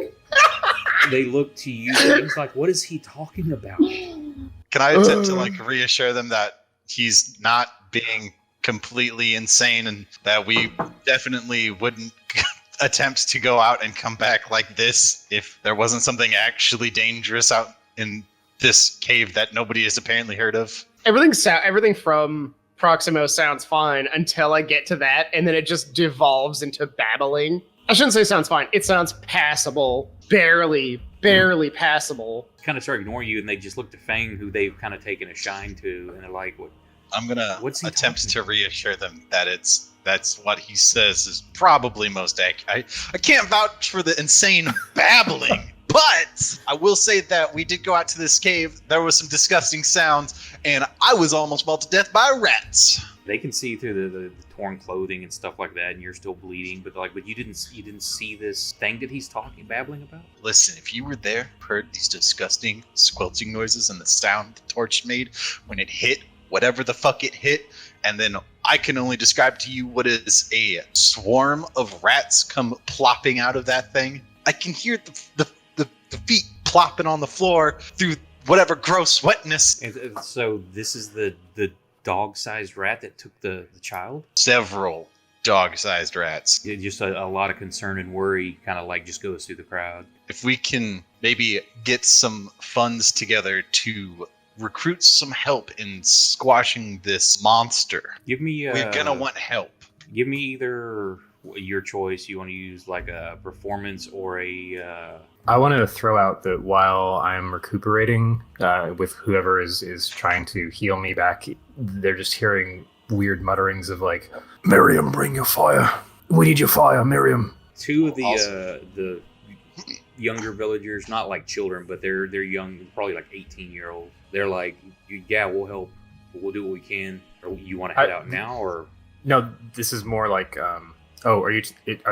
they look to you, and it's like, what is he talking about? Can I attempt to like reassure them that he's not being completely insane and that we definitely wouldn't attempt to go out and come back like this if there wasn't something actually dangerous out in this cave that nobody has apparently heard of? Everything from Proximo sounds fine until I get to that, and then it just devolves into babbling. I shouldn't say sounds fine. It sounds passable. Barely passable. Kind of start ignoring you, and they just look to Fang, who they've kind of taken a shine to, and they're like, "What?" I'm gonna attempt to reassure them that that's what he says is probably most accurate. I can't vouch for the insane babbling, but I will say that we did go out to this cave. There was some disgusting sounds, and I was almost mauled to death by rats. They can see through the torn clothing and stuff like that, and you're still bleeding. But you didn't see this thing that he's babbling about. Listen, if you were there, heard these disgusting squelching noises and the sound the torch made when it hit whatever the fuck it hit, and then I can only describe to you what is a swarm of rats come plopping out of that thing. I can hear the feet plopping on the floor through whatever gross wetness. And so this is the dog-sized rat that took the child? Several dog-sized rats. Just a lot of concern and worry kind of like just goes through the crowd. If we can maybe get some funds together to recruit some help in squashing this monster. We're gonna want help. Give me either your choice. You want to use like a performance or a... I want to throw out that while I'm recuperating with whoever is trying to heal me back, they're just hearing weird mutterings of like, Miriam, bring your fire. We need your fire, Miriam. Two of the younger villagers, not like children, but they're young, probably like 18-year-olds. They're like, yeah, we'll help. We'll do what we can. Or you want to head out now, or... No, this is more like... are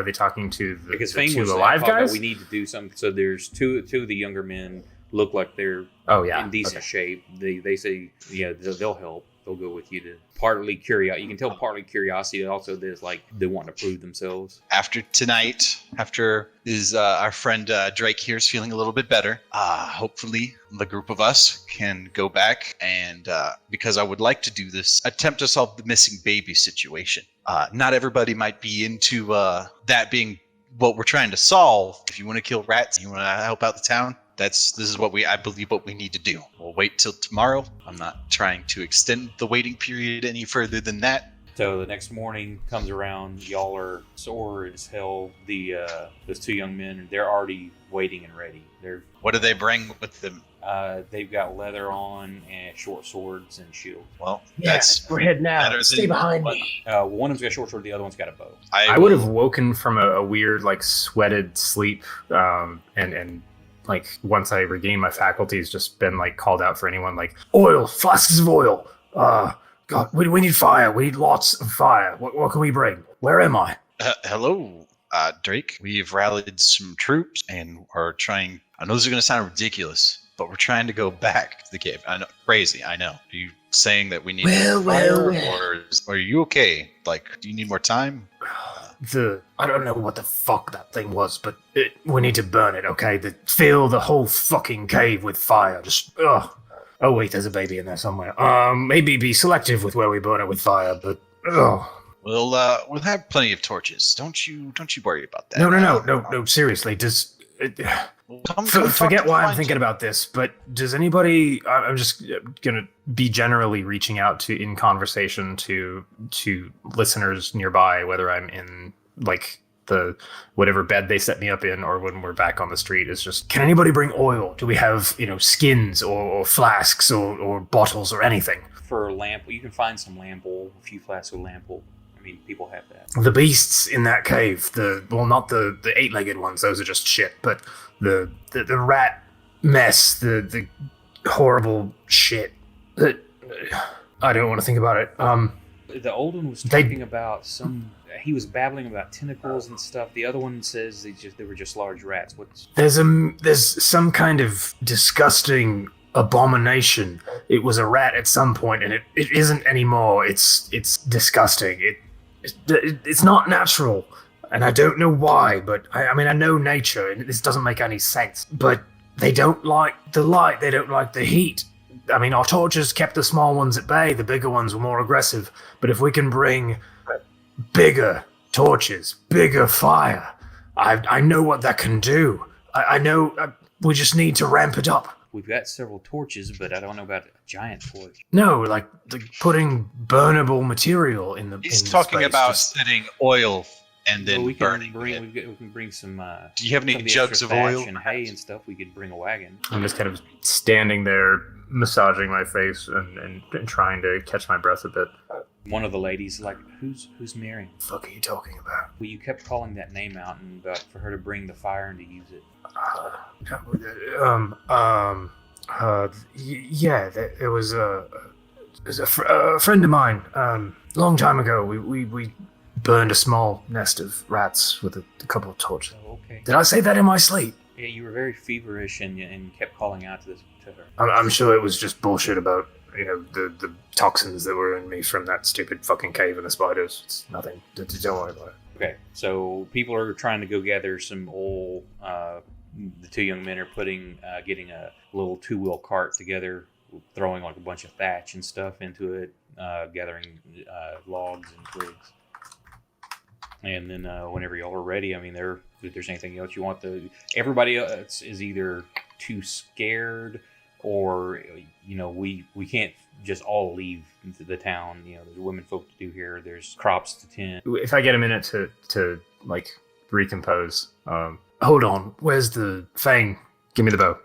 they talking to the, because the Fang two was alive guys? We need to do something. So there's two of the younger men look like they're in decent shape. They say, yeah, they'll help. They'll go with you to partly curiosity. You can tell partly curiosity. Also, there's like they want to prove themselves. After tonight, after our friend Drake here is feeling a little bit better, hopefully the group of us can go back and because I would like to do this, attempt to solve the missing baby situation. Not everybody might be into that being what we're trying to solve. If you want to kill rats, you want to help out the town. This is I believe what we need to do. We'll wait till tomorrow. I'm not trying to extend the waiting period any further than that. So the next morning comes around, y'all are sore as hell. Those two young men, they're already waiting and ready. What do they bring with them? They've got leather on and short swords and shields. Well, we're heading out. Stay behind me. One of them's got a short sword, the other one's got a bow. I would have woken from a weird, like, sweated sleep, and like, once I regain my faculties, just been, like, called out for anyone, like, oil, flasks of oil. God, we need fire. We need lots of fire. What can we bring? Where am I? Hello, Drake. We've rallied some troops and are trying... I know this is going to sound ridiculous, but we're trying to go back to the cave. I know, crazy, I know. Are you saying that we need fire, or are you okay? Like, do you need more time? I don't know what the fuck that thing was, but we need to burn it, okay? Fill the whole fucking cave with fire. Just, oh wait, there's a baby in there somewhere. Maybe be selective with where we burn it with fire, but, We'll have plenty of torches. Don't you worry about that. No, seriously, Forget why I'm thinking about this, but does anybody? I'm just gonna be generally reaching out in conversation to listeners nearby, whether I'm in like the whatever bed they set me up in, or when we're back on the street. Is just, can anybody bring oil? Do we have skins or flasks or bottles or anything? For lamp, you can find some lamp oil, a few flasks of lamp oil. I mean, people have that. The beasts in that cave, not the 8-legged ones, those are just shit, but the rat mess, the horrible shit that I don't want to think about it. The old one was talking about he was babbling about tentacles and stuff. The other one says they were just large rats. There's some kind of disgusting abomination. It was a rat at some point, and it isn't anymore. It's disgusting. It's not natural, and I don't know why, but I mean, I know nature, and this doesn't make any sense, but they don't like the light, they don't like the heat. I mean, our torches kept the small ones at bay, the bigger ones were more aggressive, but if we can bring bigger torches, bigger fire, I know what that can do. I know, we just need to ramp it up. We've got several torches, but I don't know about a giant torch. No, like putting burnable material in the. He's talking about setting oil and then burning. We can bring some. Do you have any jugs of oil and hay and stuff? We could bring a wagon. I'm just kind of standing there, massaging my face and trying to catch my breath a bit. One of the ladies like, "Who's Mary? What the fuck are you talking about?" Well, you kept calling that name out, and for her to bring the fire and to use it. It was a friend of mine. Long time ago, we burned a small nest of rats with a couple of torches. Oh, okay. Did I say that in my sleep? Yeah, you were very feverish and kept calling out to her. I'm sure it was just bullshit about the toxins that were in me from that stupid fucking cave and the spiders. It's nothing. Don't worry about it. Okay, so people are trying to go gather some oil. The two young men are getting a little 2-wheel cart together, throwing like a bunch of thatch and stuff into it, gathering logs and twigs. And then whenever y'all are ready, I mean, if there's anything else you want, everybody else is either too scared or we can't just all leave the town. There's women folk to do here. There's crops to tend. If I get a minute to like recompose. Hold on, where's the fang? Give me the bow.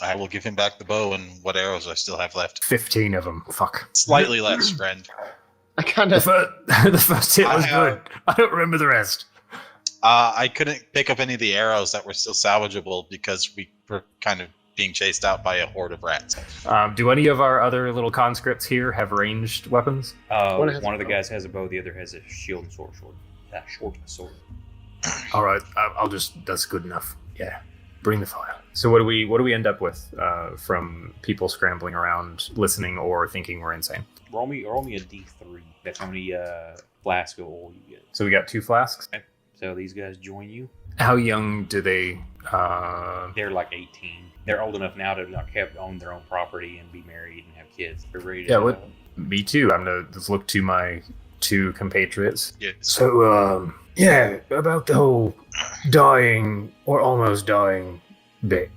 I will give him back the bow and what arrows I still have left. 15 of them. Fuck. Slightly less, friend. I kind of... The first hit was good. I don't remember the rest. I couldn't pick up any of the arrows that were still salvageable because we were kind of being chased out by a horde of rats. Do any of our other little conscripts here have ranged weapons? One of the guys has a bow, the other has a shield and short sword. All right, that's good enough. Yeah, bring the fire. So what do we end up with from people scrambling around, listening, or thinking we're insane? Roll me a D3. That's how many flasks of oil you get. So we got 2 flasks. Okay. So these guys join you. How young do they? They're like 18. They're old enough now to own their own property and be married and have kids. They're ready to. Me too. I'm gonna just look to my 2 compatriots. Yes. So yeah, about the whole dying or almost dying bit.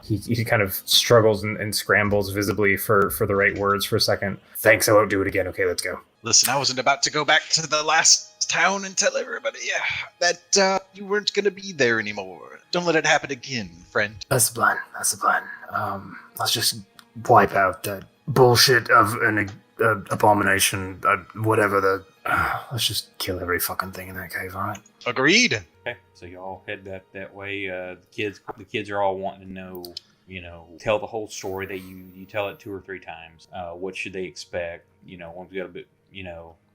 He kind of struggles and scrambles visibly for the right words for a second. Thanks, I won't do it again. Okay, let's go. Listen, I wasn't about to go back to the last town and tell everybody that you weren't going to be there anymore. Don't let it happen again, friend. That's the plan. Let's just wipe out that bullshit of an abomination, whatever let's just kill every fucking thing in that cave, alright? Agreed. Okay, so y'all head that way. The kids are all wanting to know, tell the whole story. That you tell it 2 or 3 times. What should they expect? One's got a bit,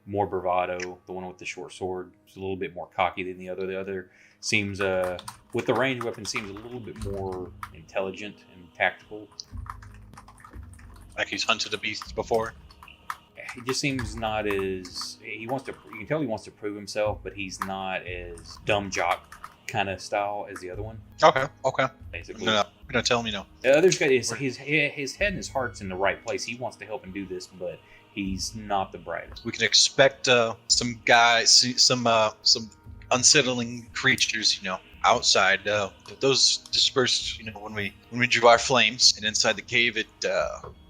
more bravado. The one with the short sword is a little bit more cocky than the other. The other seems, with the ranged weapon, seems a little bit more intelligent and tactical. Like he's hunted a beast before. He just seems not as you can tell he wants to prove himself, but he's not as dumb jock kind of style as the other one. Okay. Basically, no, you're not telling me no. The other's got his head and his heart's in the right place. He wants to help him do this, but he's not the brightest. We can expect some guys, some unsettling creatures, outside. Those dispersed, when we drew our flames, and inside the cave it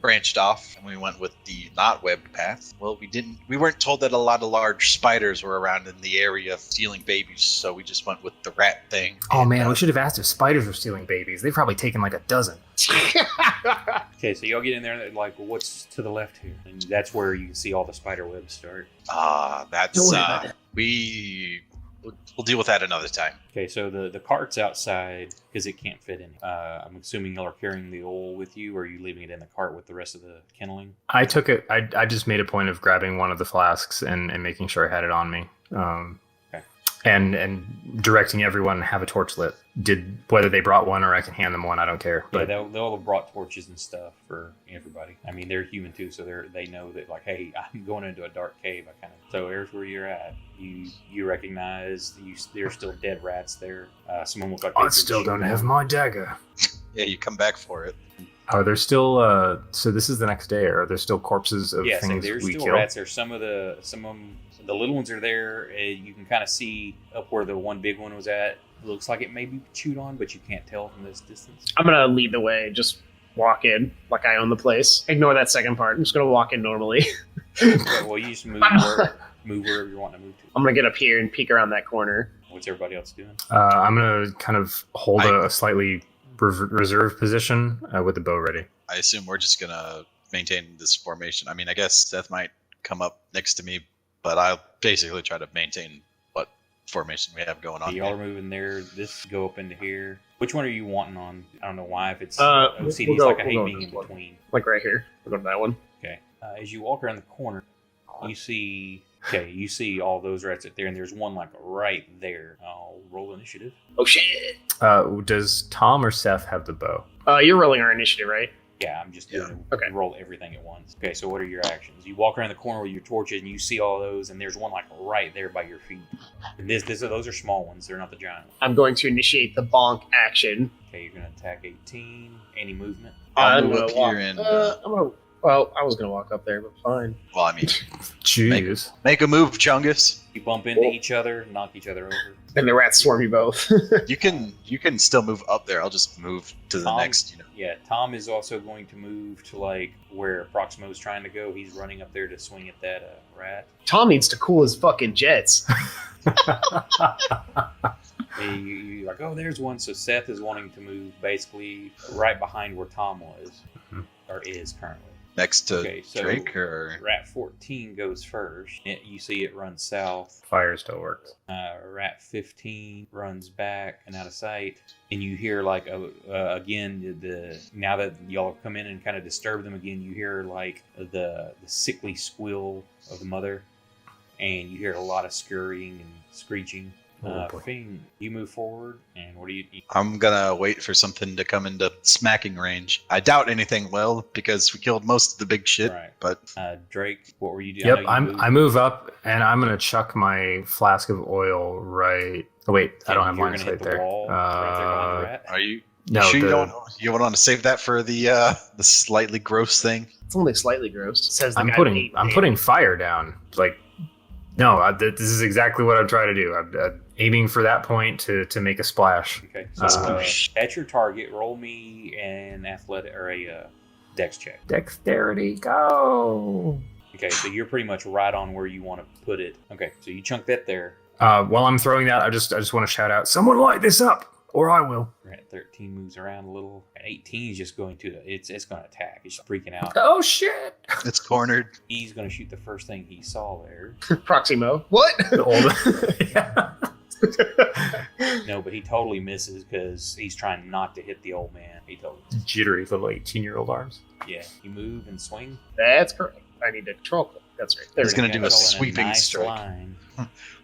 branched off, and we went with the not webbed path. Well, we weren't told that a lot of large spiders were around in the area stealing babies, so we just went with the rat thing. Oh man, we should have asked if spiders were stealing babies. They've probably taken like a dozen. Okay, so y'all get in there and like, well, what's to the left here? And that's where you can see all the spider webs start. That's we'll deal with that another time. Okay, so the cart's outside because it can't fit in. I'm assuming y'all are carrying the oil with you, or are you leaving it in the cart with the rest of the kenneling? I took it. I just made a point of grabbing one of the flasks and making sure I had it on me. Okay. And directing everyone to have a torch lit. Whether they brought one or I can hand them one, I don't care. But yeah, they'll have brought torches and stuff for everybody. I mean, they're human too, so they know that like, hey, I'm going into a dark cave. So there's where you're at. You recognize there's still dead rats there. Someone looked like I still don't have my dagger. Yeah, you come back for it. Are there still? So this is the next day. Are there still corpses of so things there's we still killed? rats there. Some of them, the little ones are there. You can kind of see up where the one big one was at. It looks like it may be chewed on, but you can't tell from this distance. I'm gonna lead the way. Just walk in like I own the place. Ignore that second part. I'm just gonna walk in normally. Well, you just move wherever you want to move to. I'm gonna get up here and peek around that corner. What's everybody else doing? I'm gonna kind of hold a slightly reserve position with the bow ready. I assume we're just gonna maintain this formation. I mean, I guess Seth might come up next to me, but I'll basically try to maintain what formation we have going on. Y'all are moving there. This go up into here. Which one are you wanting on? I don't know why. If it's OCD, OCD, like I hate being in between. Like right here. We'll go to that one. Okay. As you walk around the corner, you see all those rats up there, and there's one like right there. I'll roll initiative. Oh shit! Does Tom or Seth have the bow? You're rolling our initiative, right? Yeah, I'm just doing Okay. roll everything at once. Okay, so what are your actions? You walk around the corner with your torches, and you see all those, and there's one like right there by your feet. And those are small ones. They're not the giant ones. I'm going to initiate the bonk action. Okay, you're gonna attack 18. Any movement? I'll I'm move gonna up walk. here and Well, I was gonna walk up there, but fine. well, I mean, Jeez. make a move, Chungus. You bump into each other, knock each other over. Then the rats swarm you both. You can still move up there. I'll just move to the Tom? next. Yeah, Tom is also going to move to like where Proximo's trying to go. He's running up there to swing at that rat. Tom needs to cool his fucking jets. You like, oh, there's one. So Seth is wanting to move basically right behind where Tom was, or is currently. Next to Okay, so Drake or Rat 14 goes first. You see it runs south. Fire still works. Rat 15 runs back and out of sight. And you hear like again now that y'all have come in and kind of disturb them again, you hear like the sickly squeal of the mother, and you hear a lot of scurrying and screeching. Fing, you move forward, and what do you? I'm gonna wait for something to come into smacking range. I doubt anything will because we killed most of the big shit. Right. But Drake, what were you doing? Yep, I move up and I'm gonna chuck my flask of oil right. Oh wait, I don't have line of sight there. Right there behind the rat. are you? No, sure you want to save that for the slightly gross thing? It's only slightly gross. Says the I'm guy putting putting fire down. Like, no, this is exactly what I'm trying to do. I'm aiming for that point to make a splash. Okay, so at your target, roll me an athletic or a dex check. Dexterity, go. Okay, so you're pretty much right on where you want to put it. Okay, so you chunk that there. While I'm throwing that, I just want to shout out, "Someone light this up, or I will." Rat 13 moves around a little. And 18 is just going to it's going to attack. It's freaking out. Oh shit! It's cornered. He's going to shoot the first thing he saw there. Proximo. What? The old. Yeah. No, but he totally misses because he's trying not to hit the old man. He totally misses. Jittery little 18-year-old arms. Yeah, you move and swing. That's correct. I need to control click. That's right. There He's we go. gonna do a sweeping nice strike. line.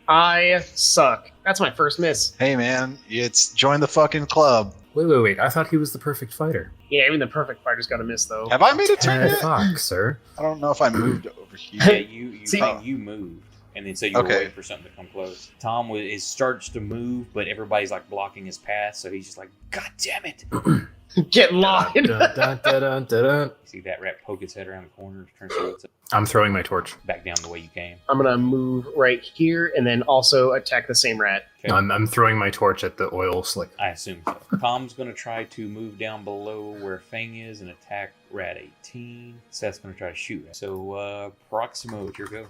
I suck. That's my first miss. Hey man, it's join the fucking club. Wait. I thought he was the perfect fighter. Yeah, even the perfect fighter's got to miss though. Have I made a turn yet? Fuck, sir. I don't know if I moved over here. Yeah, you See- you moved, and then so you were Okay. waiting for something to come close. Tom starts to move, but everybody's like blocking his path, so he's just like, "God damn it!" Get locked. See that rat poke its head around the corner, turn to what's I'm throwing my torch. back down the way you came. I'm gonna move right here and then also attack the same rat. Okay. I'm throwing my torch at the oil slick. I assume so. Tom's going to try to move down below where Fang is and attack rat 18. Seth's going to try to shoot it. So, Proximo, it's your go.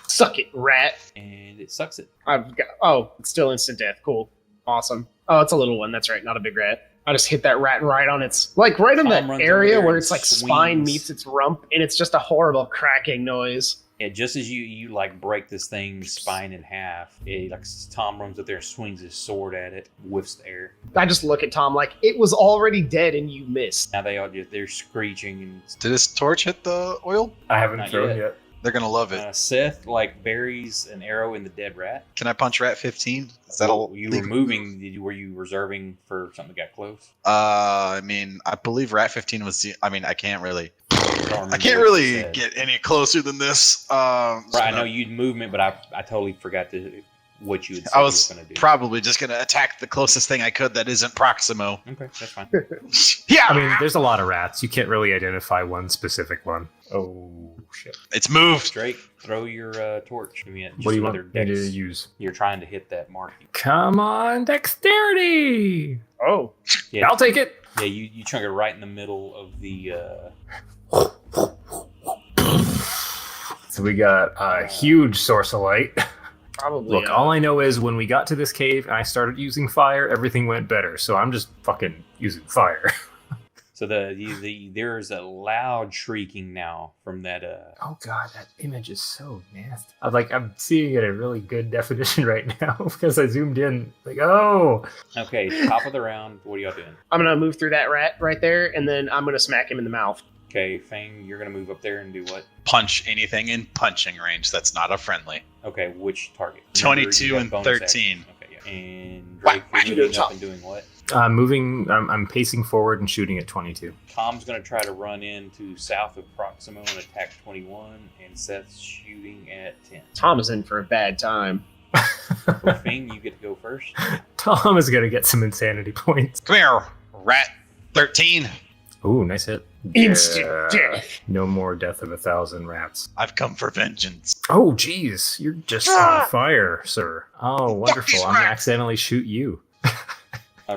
Suck it, rat. And it sucks it. It's still instant death. Cool. Awesome. Oh, it's a little one. That's right. Not a big rat. I just hit that rat right on its, right in Tom that runs area over there where and it's like spine swings. meets its rump, and it's just a horrible cracking noise. Yeah, just as you like break this thing's spine in half, Tom runs up there and swings his sword at it, whiffs the air. I just look at Tom like, it was already dead and you missed. Now they're screeching and Did his torch hit the oil? I haven't Not thrown yet. yet. They're gonna love it. Seth buries an arrow in the dead rat. Can I punch rat 15? Is that all? You were moving? Were you reserving for something that got close? I mean, I believe rat 15 was the. I mean, I can't really I get any closer than this. Right, I know you'd movement, but I totally forgot what you had said I you was were going to do. probably just gonna attack the closest thing I could that isn't Proximo. Okay, that's fine. Yeah, I mean, there's a lot of rats. You can't really identify one specific one. Oh, shit. it's moved. Drake, throw your torch. Give me just What do you another want me to dex. use? You're trying to hit that mark. Come on, dexterity! Oh. Yeah, I'll take it! Yeah, you chunk it right in the middle of the. So we got a huge source of light. Probably. Look, all I know is when we got to this cave and I started using fire, everything went better. So I'm just fucking using fire. So there's a loud shrieking now from that. Oh god, that image is so nasty. I'm seeing it in really good definition right now because I zoomed in. Oh. Okay, top of the round. What are y'all doing? I'm gonna move through that rat right there, and then I'm gonna smack him in the mouth. Okay, Fang, you're gonna move up there and do what? Punch anything in punching range that's not a friendly. Okay, which target? 22 you have and bonus 13. action. Okay, yeah. And Drake, you're moving up and doing what? I'm pacing forward and shooting at 22. Tom's going to try to run into south of Proximo and attack 21, and Seth's shooting at 10. Tom is in for a bad time. For Fang, you get to go first. Tom is going to get some insanity points. Come here, rat 13. Ooh, nice hit. Instant Yeah. death. No more death of 1,000 rats. I've come for vengeance. Oh, geez. You're just on fire, sir. Oh, wonderful. I'm going to accidentally shoot you.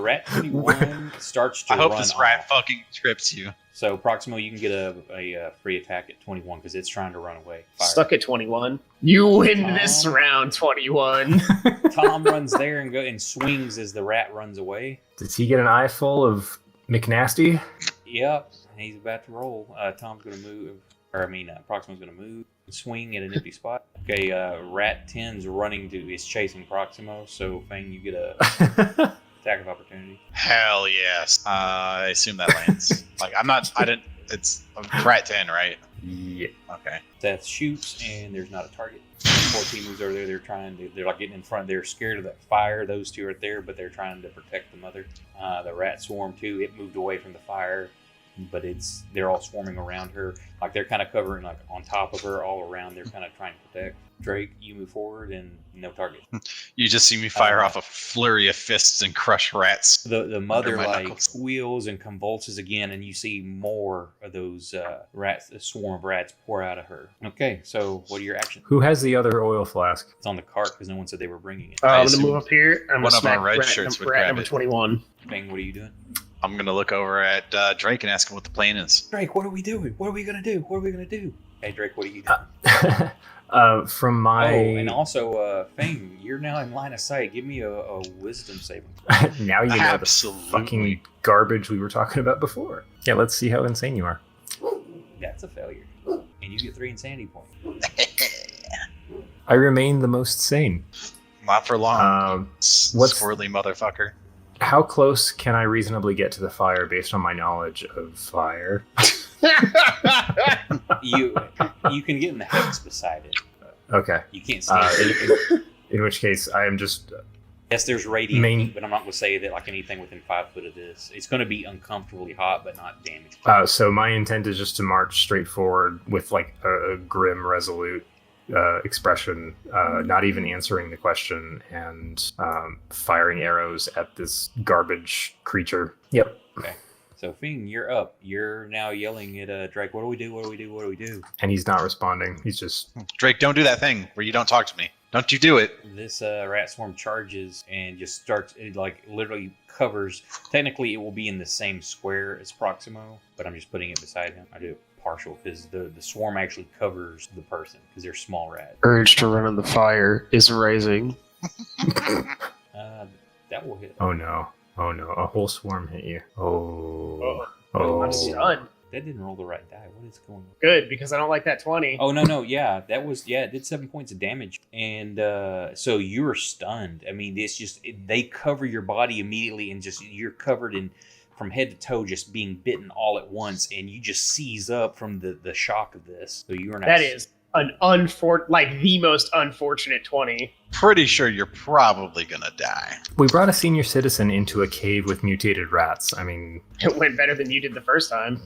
Rat 21 starts to I hope run this rat off. fucking trips you. So Proximo, you can get a free attack at 21 because it's trying to run away. Fire. Stuck at 21. You win Tom. this round, 21. Tom runs there and swings as the rat runs away. Does he get an eye full of McNasty? Yep, he's about to roll. Tom's going to move, Proximo's going to move, swing at an empty spot. Okay, Rat 10's is chasing Proximo, so Fang, you get a attack of opportunity. Hell yes. I assume that lands. It's rat 10, right? Yeah. Okay. Seth shoots, and there's not a target. 14 moves over there. They're like getting in front. They're scared of that fire. Those two are there, but they're trying to protect the mother. The rat swarm too. It moved away from the fire, but they're all swarming around her. Like they're kind of covering like on top of her, all around. They're kind of trying to protect. Drake, you move forward and no target. You just see me fire off a flurry of fists and crush rats. The mother my like knuckles. squeals and convulses again, and you see more of those rats, a swarm of rats, pour out of her. Okay, so what are your actions? Who has the other oil flask? It's on the cart because no one said they were bringing it. I I'm going to assume move up here. I'm going one to of our smack red rat, shirts would rat grab number it. 21. Bang, what are you doing? I'm gonna look over at Drake and ask him what the plan is. Drake, what are we doing? What are we gonna do? What are we gonna do? Hey, Drake, what are you doing? From my... Oh, and also, Fang, you're now in line of sight. Give me a wisdom saving. Now you know Absolutely. the fucking garbage we were talking about before. Yeah, let's see how insane you are. That's a failure. And you get 3 insanity points. I remain the most sane. Not for long. What's- Squirrely motherfucker. How close can I reasonably get to the fire based on my knowledge of fire? You can get in the hex beside it. Okay. You can't see it. In which case, I am just... Yes, there's radiant Main- heat, but I'm not going to say that like anything within 5 foot of this. It's going to be uncomfortably hot, but not damaging. So my intent is just to march straight forward with like a grim, resolute expression, not even answering the question, and firing arrows at this garbage creature. Yep. So Fing, you're up. You're now yelling at Drake. What do we do? What do we do? What do we do? And he's not responding. He's just Drake, don't do that thing where you don't talk to me. Don't you do it. This rat swarm charges and just starts, it like literally covers. Technically, it will be in the same square as Proximo, but I'm just putting it beside him. I do it partial because the swarm actually covers the person because they're small rats. Urge to run on the fire is rising. That will hit. Oh no. A whole swarm hit you. Oh. I'm stunned. That didn't roll the right die. What is going on? Good, because I don't like that 20. Oh, no. Yeah, it did 7 points of damage. And so you're stunned. I mean, it's just, they cover your body immediately and just, you're covered in from head to toe, just being bitten all at once. And you just seize up from the shock of this. So you are not. That is the most unfortunate 20. Pretty sure you're probably gonna die. We brought a senior citizen into a cave with mutated rats. I mean, It went better than you did the first time.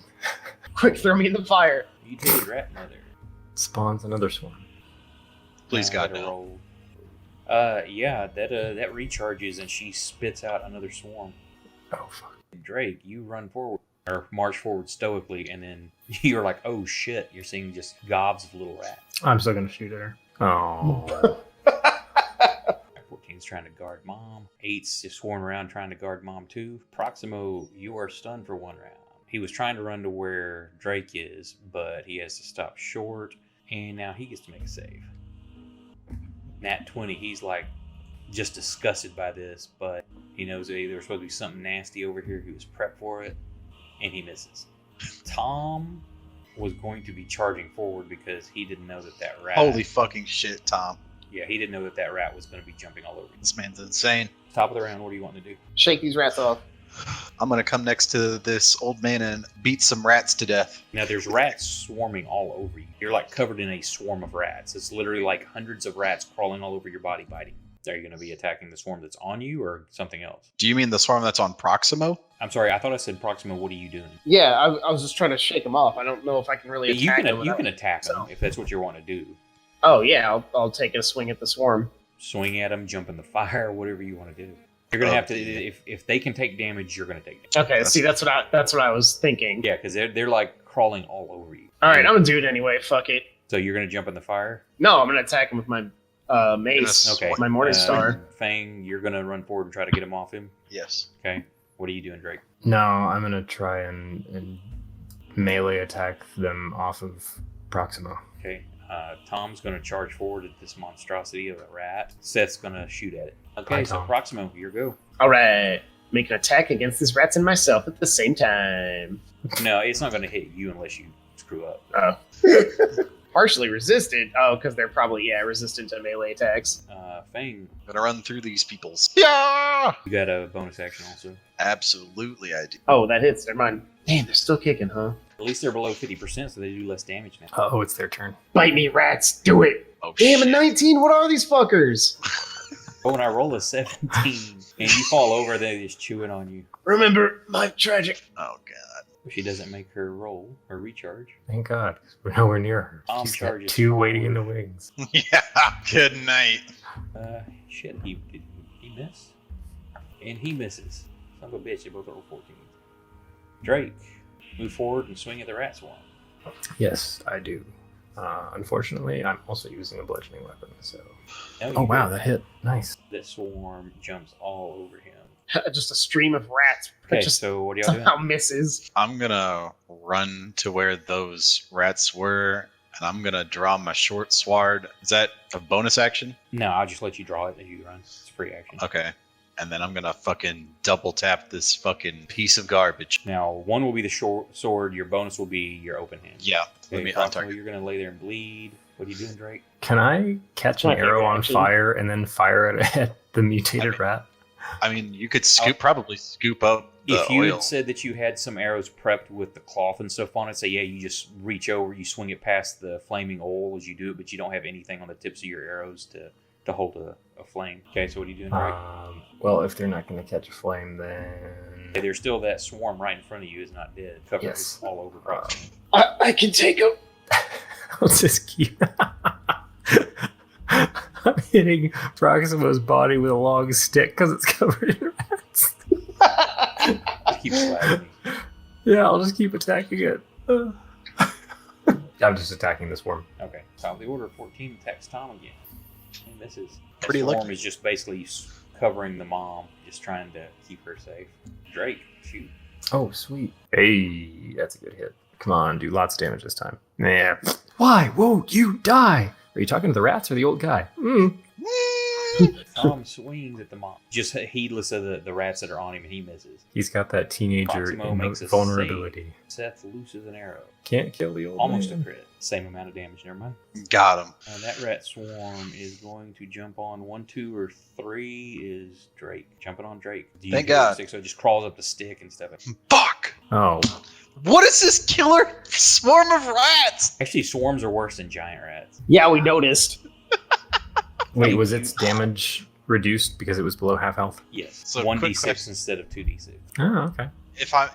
Quick, throw me in the fire. You did rat mother. spawns another swarm. Please God, that'll no. roll. Yeah, that recharges and she spits out another swarm. Oh fuck. Drake, you run forward or march forward stoically, and then you're like, oh shit, you're seeing just gobs of little rats. I'm still gonna shoot at her. Oh. 14's trying to guard mom. 8's just swarming around trying to guard mom too. Proximo, you are stunned for 1 round. He was trying to run to where Drake is, but he has to stop short, and now he gets to make a save. Nat 20, he's like just disgusted by this, but he knows that there's supposed to be something nasty over here. He was prepped for it, and he misses. Tom was going to be charging forward because he didn't know that rat... Holy fucking shit, Tom. Yeah, he didn't know that rat was going to be jumping all over you. This man's insane. Top of the round, what do you want to do? Shake these rats off. I'm gonna come next to this old man and beat some rats to death. Now, there's rats swarming all over you. You're like covered in a swarm of rats. It's literally like hundreds of rats crawling all over your body, biting. Are you going to be attacking the swarm that's on you or something else? Do you mean the swarm that's on Proximo? I'm sorry, I thought I said Proximo. What are you doing? Yeah, I was just trying to shake them off. I don't know if I can really You attack can, them. you can attack them so. if that's what you want to do. Oh, yeah, I'll take a swing at the swarm. Swing at them, jump in the fire, whatever you want to do. You're going to have to, if they can take damage, you're going to take damage. Okay, see, that's what I was thinking. Yeah, because they're like crawling all over you. All right, I'm going to do it anyway. Fuck it. So you're going to jump in the fire? No, I'm going to attack him with my mace. Yes. Okay. My Morning Star. Fang, you're going to run forward and try to get him off him? Yes. Okay. What are you doing, Drake? No, I'm gonna try and melee attack them off of Proximo. Okay. Tom's going to charge forward at this monstrosity of a rat. Seth's going to shoot at it. Okay, Bye, so Tom. Proximo, your go. All right. Make an attack against these rats and myself at the same time. No, it's not going to hit you unless you screw up. Partially resistant. Oh, because they're probably, resistant to melee attacks. Fang, Gonna run through these peoples. Yeah! you got a bonus action also. Absolutely, I do. Oh, that hits. Never mind. Damn, they're still kicking, huh? At least they're below 50%, so they do less damage now. Oh, it's their turn. Bite me, rats. Do it. Oh, Damn, a shit. 19. What are these fuckers? But when I roll a 17 and you fall over, they're just chewing on you. Remember my tragic. Oh, God. She doesn't make her roll or recharge. Thank God, 'cause we're nowhere near her. Tom She's got charges 2 forward. waiting in the wings. Yeah, good night. Shit, he missed. And he misses. Son of a bitch, they both roll 14. Drake, move forward and swing at the rat swarm. Yes, I do. Unfortunately, I'm also using a bludgeoning weapon. So. No, Oh you wow, don't. that hit. Nice. The swarm jumps all over him. Just a stream of rats. Okay, Just so what are y'all doing? somehow misses. I'm gonna run to where those rats were, and I'm gonna draw my short sword. Is that a bonus action? No, I'll just let you draw it as you run. It's a free action. Okay. And then I'm gonna fucking double tap this fucking piece of garbage. Now, one will be the short sword. Your bonus will be your open hand. Yeah. Let Okay, me Proximo, untarget. you're going to lay there and bleed. What are you doing, Drake? Can I catch an My arrow favorite on action. fire and then fire it at the mutated rat? I mean, you could probably scoop up the If you oil. had said that you had some arrows prepped with the cloth and stuff on it, say, yeah, you just reach over, you swing it past the flaming oil as you do it, but you don't have anything on the tips of your arrows to hold a flame. Okay, so what are you doing, Drake? Well, if they're not going to catch a flame, then Okay, there's still that swarm right in front of you is not dead. Covered Yes. all over Proximo. I can take them. I'll just keep. I'm hitting Proximo's body with a long stick because it's covered in rats. Keep slapping me. Yeah, I'll just keep attacking it. I'm just attacking the swarm. Okay. Top of the order, 14 attacks Tom again. And this is Pretty the swarm lucky. is just basically covering the mom, just trying to keep her safe. Drake, shoot. Oh, sweet. Hey, that's a good hit. Come on, do lots of damage this time. Nah. Why won't you die? Are you talking to the rats or the old guy? Tom swings at the mom, just heedless of the rats that are on him, and he misses. He's got that teenager Proximo makes a vulnerability. Seth looses an arrow. Can't kill the old Almost man. a crit. Same amount of damage, never mind. Got him. That rat swarm is going to jump on 1, 2, or 3 is Drake. Jumping on Drake. Do you Thank hear the God. stick? So it just crawls up the stick and stuff. Fuck! Oh, What is this killer swarm of rats? Actually, swarms are worse than giant rats. Yeah, we noticed. wait, was its damage reduced because it was below half health? Yes. So, 1d6 quick question. instead of 2d6. Oh, okay.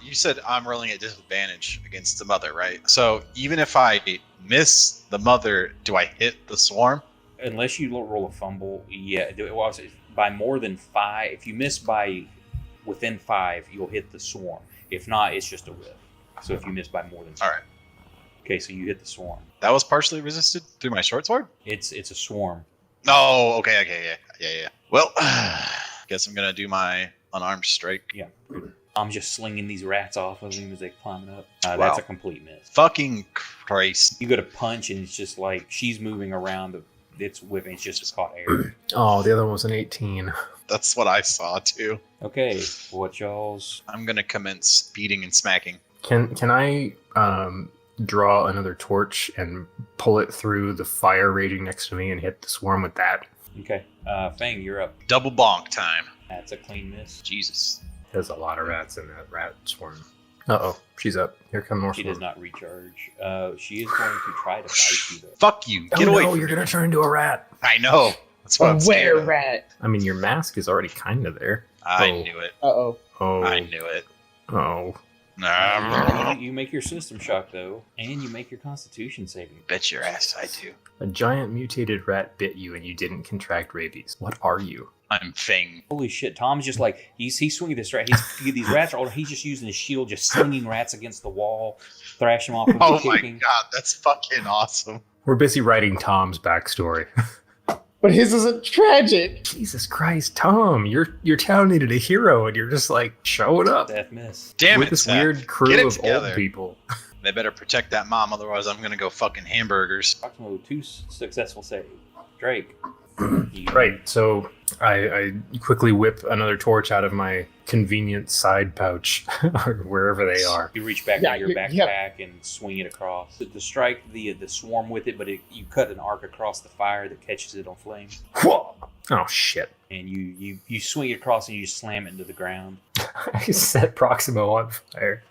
You said I'm rolling at disadvantage against the mother, right? So even if I miss the mother, do I hit the swarm? Unless you roll a fumble, yeah. Well, by more than 5, if you miss by within 5, you'll hit the swarm. If not, it's just a whiff. So if you miss by more than 5. All right. Okay, so you hit the swarm. That was partially resisted through my short sword? It's a swarm. Oh, okay, yeah. Well, guess I'm gonna do my unarmed strike. Yeah. I'm just slinging these rats off of him as they climb up. That's Wow. a complete miss. Fucking Christ. You go to punch, and it's just like she's moving around. It's whipping. It's just caught air. Oh, the other one was an 18. That's what I saw too. Okay, what y'all's? I'm gonna commence beating and smacking. Can I draw another torch and pull it through the fire raging next to me and hit the swarm with that? Okay, Fang, you're up. Double bonk time. That's a clean miss. Jesus. There's a lot of rats in that rat swarm. Uh-oh, she's up. Here come more She swarm. does not recharge. She is going to try to bite you, though. Fuck you. Oh Get away no, from you're me. gonna turn into a rat. I know. That's what I'm A scared were of. rat. I mean, your mask is already kind of there. I Oh. knew it. Uh-oh. Oh, I knew it. oh. You make your system shock, though, and you make your Constitution saving. Bet your ass I do. A giant mutated rat bit you and you didn't contract rabies. What are you? I'm Fang. Holy shit! Tom's just like he's swinging this rat. These rats are older. He's just using his shield, just slinging rats against the wall, thrashing them off. With Oh the my kicking. god, that's fucking awesome. We're busy writing Tom's backstory. But his isn't tragic. Jesus Christ, Tom, your town needed a hero and you're just like showing up Death miss. Damn with it, this Seth. weird Get crew it of together. old people. They better protect that mom, otherwise I'm gonna go fucking hamburgers. Proximo, 2 successful saves. Drake. You- Right, so I quickly whip another torch out of my convenient side pouch, or wherever they are. You reach back Yeah, into your yeah. backpack and swing it across to strike the swarm with it, but you cut an arc across the fire that catches it on flame, Whoa! Oh shit! and you swing it across and you slam it into the ground. I set Proximo on fire.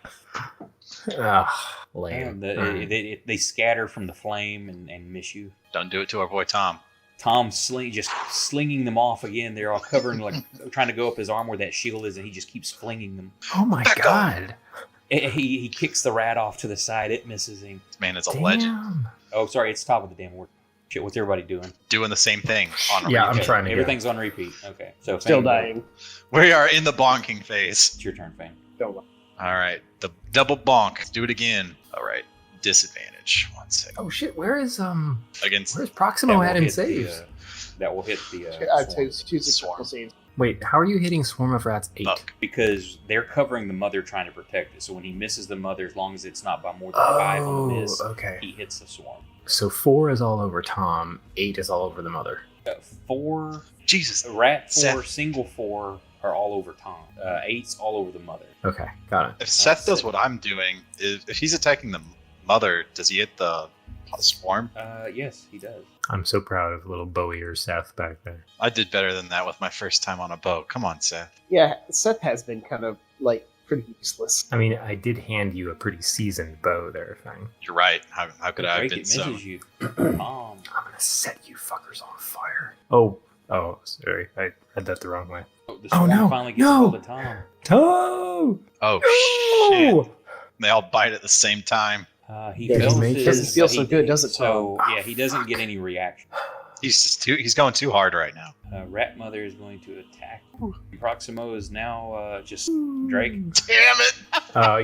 Ah, lame. And they scatter from the flame and miss you. Don't do it to our boy Tom. Tom just slinging them off again. They're all covering, like trying to go up his arm where that shield is, and he just keeps flinging them. Oh my Back god! He kicks the rat off to the side. It misses him. This man is a legend. Damn. Oh, sorry, it's top of the damn word. Shit, what's everybody doing? Doing the same thing on Yeah, repeat. I'm trying to get. Everything's on repeat. Okay, so Still Fang, dying. We are in the bonking phase. It's your turn, Fang. Don't lie. All right, the double bonk. Do it again. All right, disadvantage. 1 second. Oh shit! Where's Against Proximo That at will in hit the, saves? that will hit the I'd swarm. say 2 Swarm. successful saves. Wait, how are you hitting Swarm of Rats 8? Buck. Because they're covering the mother trying to protect it. So when he misses the mother, as long as it's not by more than 5 on the miss, okay. he hits the swarm. So 4 is all over Tom, 8 is all over the mother. 4, Jesus. rat 4, Seth. single 4 are all over Tom. 8's all over the mother. Okay, got it. If Seth does what I'm doing, if he's attacking the mother, does he hit the swarm? Yes, he does. I'm so proud of little Bowie or Seth back there. I did better than that with my first time on a boat. Come on, Seth. Yeah, Seth has been kind of, like, pretty useless. I mean, I did hand you a pretty seasoned bow there, Fang. You're right. How could I have Drake, been it so? misses you. Tom. I'm gonna set you fuckers on fire. Oh, sorry. I read that the wrong way. The Oh, swarm no, finally gets no. hold of Tom. Tom! Oh shit! No! They all bite at the same time. He Yeah, fails doesn't his- doesn't feel so he- good, does it, So Tom? yeah, he doesn't get any reaction. He's going too hard right now. Rat Mother is going to attack. Proximo is now just Drake. Damn it!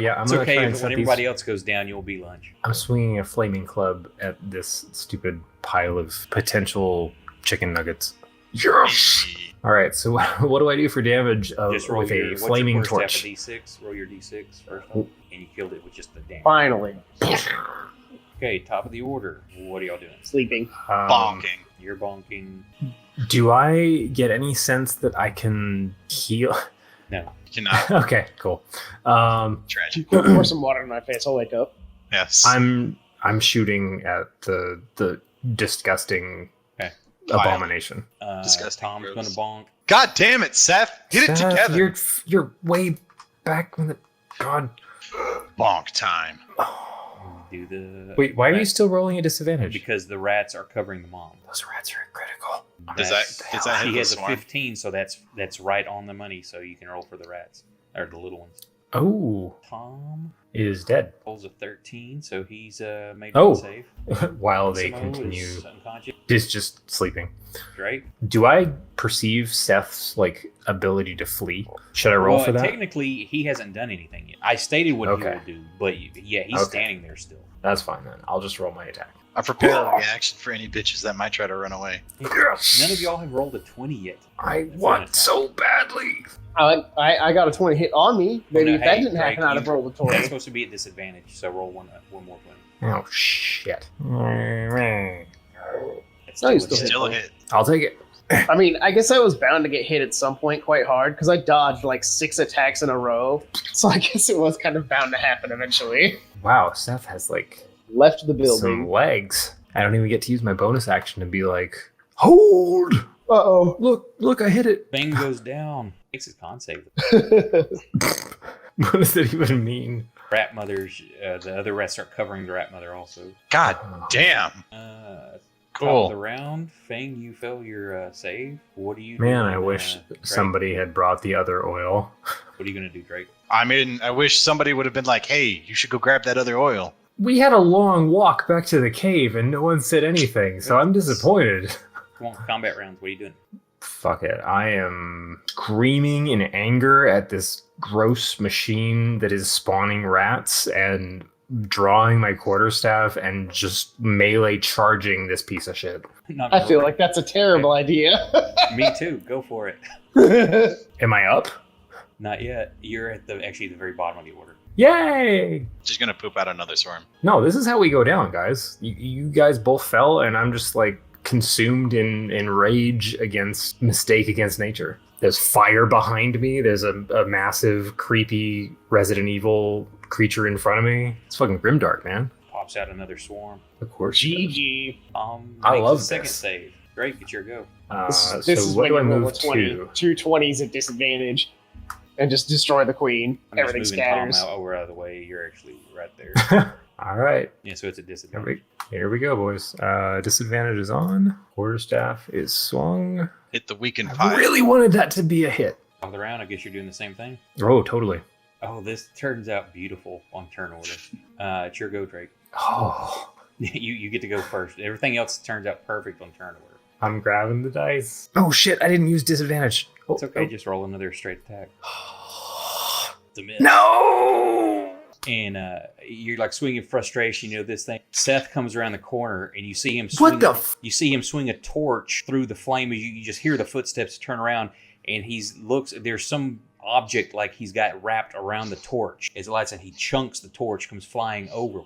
Yeah, I'm It's gonna okay try and if set when these. everybody else goes down, you'll be lunch. I'm swinging a flaming club at this stupid pile of potential chicken nuggets. Yes. All right, so what do I do for damage Just roll with your, a what's flaming your first torch? half of D6. Roll your D6 first, and you killed it with just the damage. Finally. Okay, top of the order. What are y'all doing? Sleeping. Bonking. You're bonking. Do I get any sense that I can heal? No. You cannot. Okay, cool. Tragic. Pour some water in my face. I'll wake up. Yes. I'm shooting at the disgusting Okay. abomination. Disgusting, Tom's gross. gonna bonk. God damn it, Seth! Hit it Seth, together. You're way back when the God. Bonk time. Do the Wait, why are you rats- still rolling a disadvantage? Because the rats are covering the mom. those rats are critical. Does that hit He the has a swarm? 15, so that's right on the money. So you can roll for the rats or the little ones. Oh, Tom is dead. rolls a 13, so he's made Oh. one save. While they Simo continue, is unconscious. is just sleeping. Drake. Do I perceive Seth's ability to flee? Should I roll Well, for that? technically, he hasn't done anything yet. I stated what Okay. he will do, but yeah, he's Okay. standing there still. That's fine then. I'll just roll my attack. I prepared a reaction for any bitches that might try to run away. Yes! None of y'all have rolled a 20 yet. I That's want an so badly. I got a 20 hit on me. Maybe no, if that hey, didn't happen, Drake, I'd have rolled a That's 20. supposed to be at disadvantage, so roll one more 20. Oh shit! That's No, you still a still hit. Still a hit. I'll take it. I mean, I guess I was bound to get hit at some point quite hard because I dodged like 6 attacks in a row. So I guess it was kind of bound to happen eventually. Wow, Seth has Left the some building. legs. I don't even get to use my bonus action to be like, hold. Uh-oh. Look, I hit it. Thing goes down. Makes his con save. What does that even mean? Rat mothers, the other rats are covering the rat mother also. God damn. Top of Cool. the round, Fang, you fail your save. What do you Man, do? I wish Drake? somebody had brought the other oil. What are you gonna do, Drake? I mean, I wish somebody would have been like, hey, you should go grab that other oil. We had a long walk back to the cave and no one said anything, so I'm disappointed. Come on, combat rounds. What are you doing? Fuck it. I am screaming in anger at this gross machine that is spawning rats and drawing my quarterstaff and just melee charging this piece of shit. Not I gonna feel work. like that's a terrible idea. Me too. Go for it. Am I up? Not yet. You're at the very bottom of the order. Yay! Just gonna poop out another swarm. No, this is how we go down, guys. You guys both fell, and I'm just consumed in rage against mistake against nature. There's fire behind me. There's a massive, creepy Resident Evil creature in front of me. It's fucking GrimDark, man. Pops out another swarm. Of course. GG. I Makes love a second this. save. Great, get your go. So This is what when do I you roll move a 20. to? 2 20s at disadvantage. And just destroy the queen. I'm Everything just moving Tom scatters. out of the way. You're actually right there. All right. Yeah, so it's a disadvantage. Here we go, boys. Disadvantage is on. Quarterstaff is swung. Hit the weakened I pie. really wanted that to be a hit. Top of the round, I guess you're doing the same thing. Oh, totally. Oh, this turns out beautiful on turn order. It's your go, Drake. Oh, you get to go first. Everything else turns out perfect on turn order. I'm grabbing the dice. Oh shit! I didn't use disadvantage. Oh, It's okay, just roll another straight attack. It's a miss. No. And you're like swinging frustration, this thing. Seth comes around the corner and you see him swing, What the? you see him swing a torch through the flame. You just hear the footsteps turn around and there's some object like he's got wrapped around the torch. As it lights and he chunks the torch, comes flying over,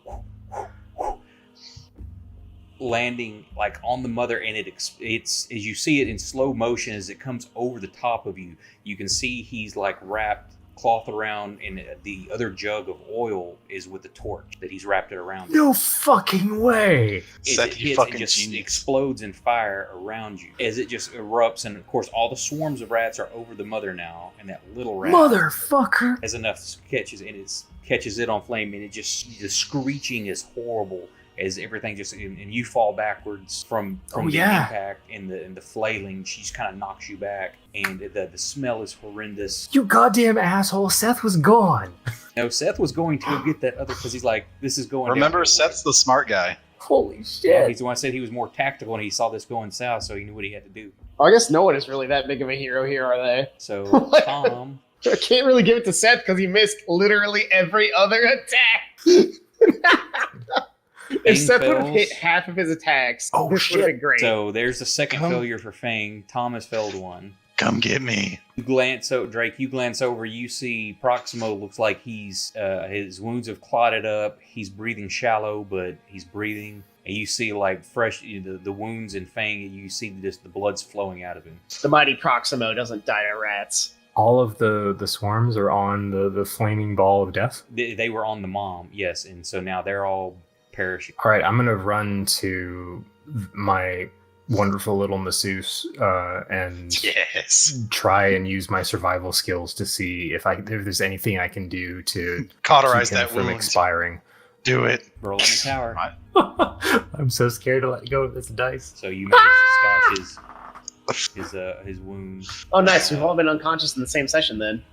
landing like on the mother, and it's as you see it in slow motion as it comes over the top of you, you can see he's like wrapped cloth around, and the other jug of oil is with the torch that he's wrapped it around. No fucking way. Seth, you It fucking just genius. explodes in fire around you as it just erupts, and of course all the swarms of rats are over the mother now, and that little rat Motherfucker. has enough catches, and it catches it on flame, and the screeching is horrible as everything and you fall backwards from the impact and the flailing. She just kind of knocks you back, and the smell is horrendous. You goddamn asshole. Seth was gone. No, Seth was going to get that other because he's like, this is going. Remember, down. Seth's the smart guy. Holy Yeah, shit! he's the one that said he was more tactical and he saw this going south, so he knew what he had to do. Well, I guess no one is really that big of a hero here, are they? So Tom, I can't really give it to Seth because he missed literally every other attack. If Seth would have fails. hit half of his attacks, Oh, this would have shit. been great. So there's the second Come. failure for Fang. Tom has failed one. Come get me. You glance over, Drake. You glance over. You see Proximo looks like he's his wounds have clotted up. He's breathing shallow, but he's breathing. And you see like fresh the wounds in Fang. And you see just the blood's flowing out of him. The mighty Proximo doesn't die to rats. All of the swarms are on the flaming ball of death. They were on the mom, yes, and so now they're all perishing. All right, I'm gonna run to my wonderful little masseuse and Yes. try and use my survival skills to see if there's anything I can do to Cauterize keep him that from wound. expiring. Do it. Roll in the tower. I'm so scared to let go of this dice. So you manage to staunch his wounds. Oh, nice. We've all been unconscious in the same session then.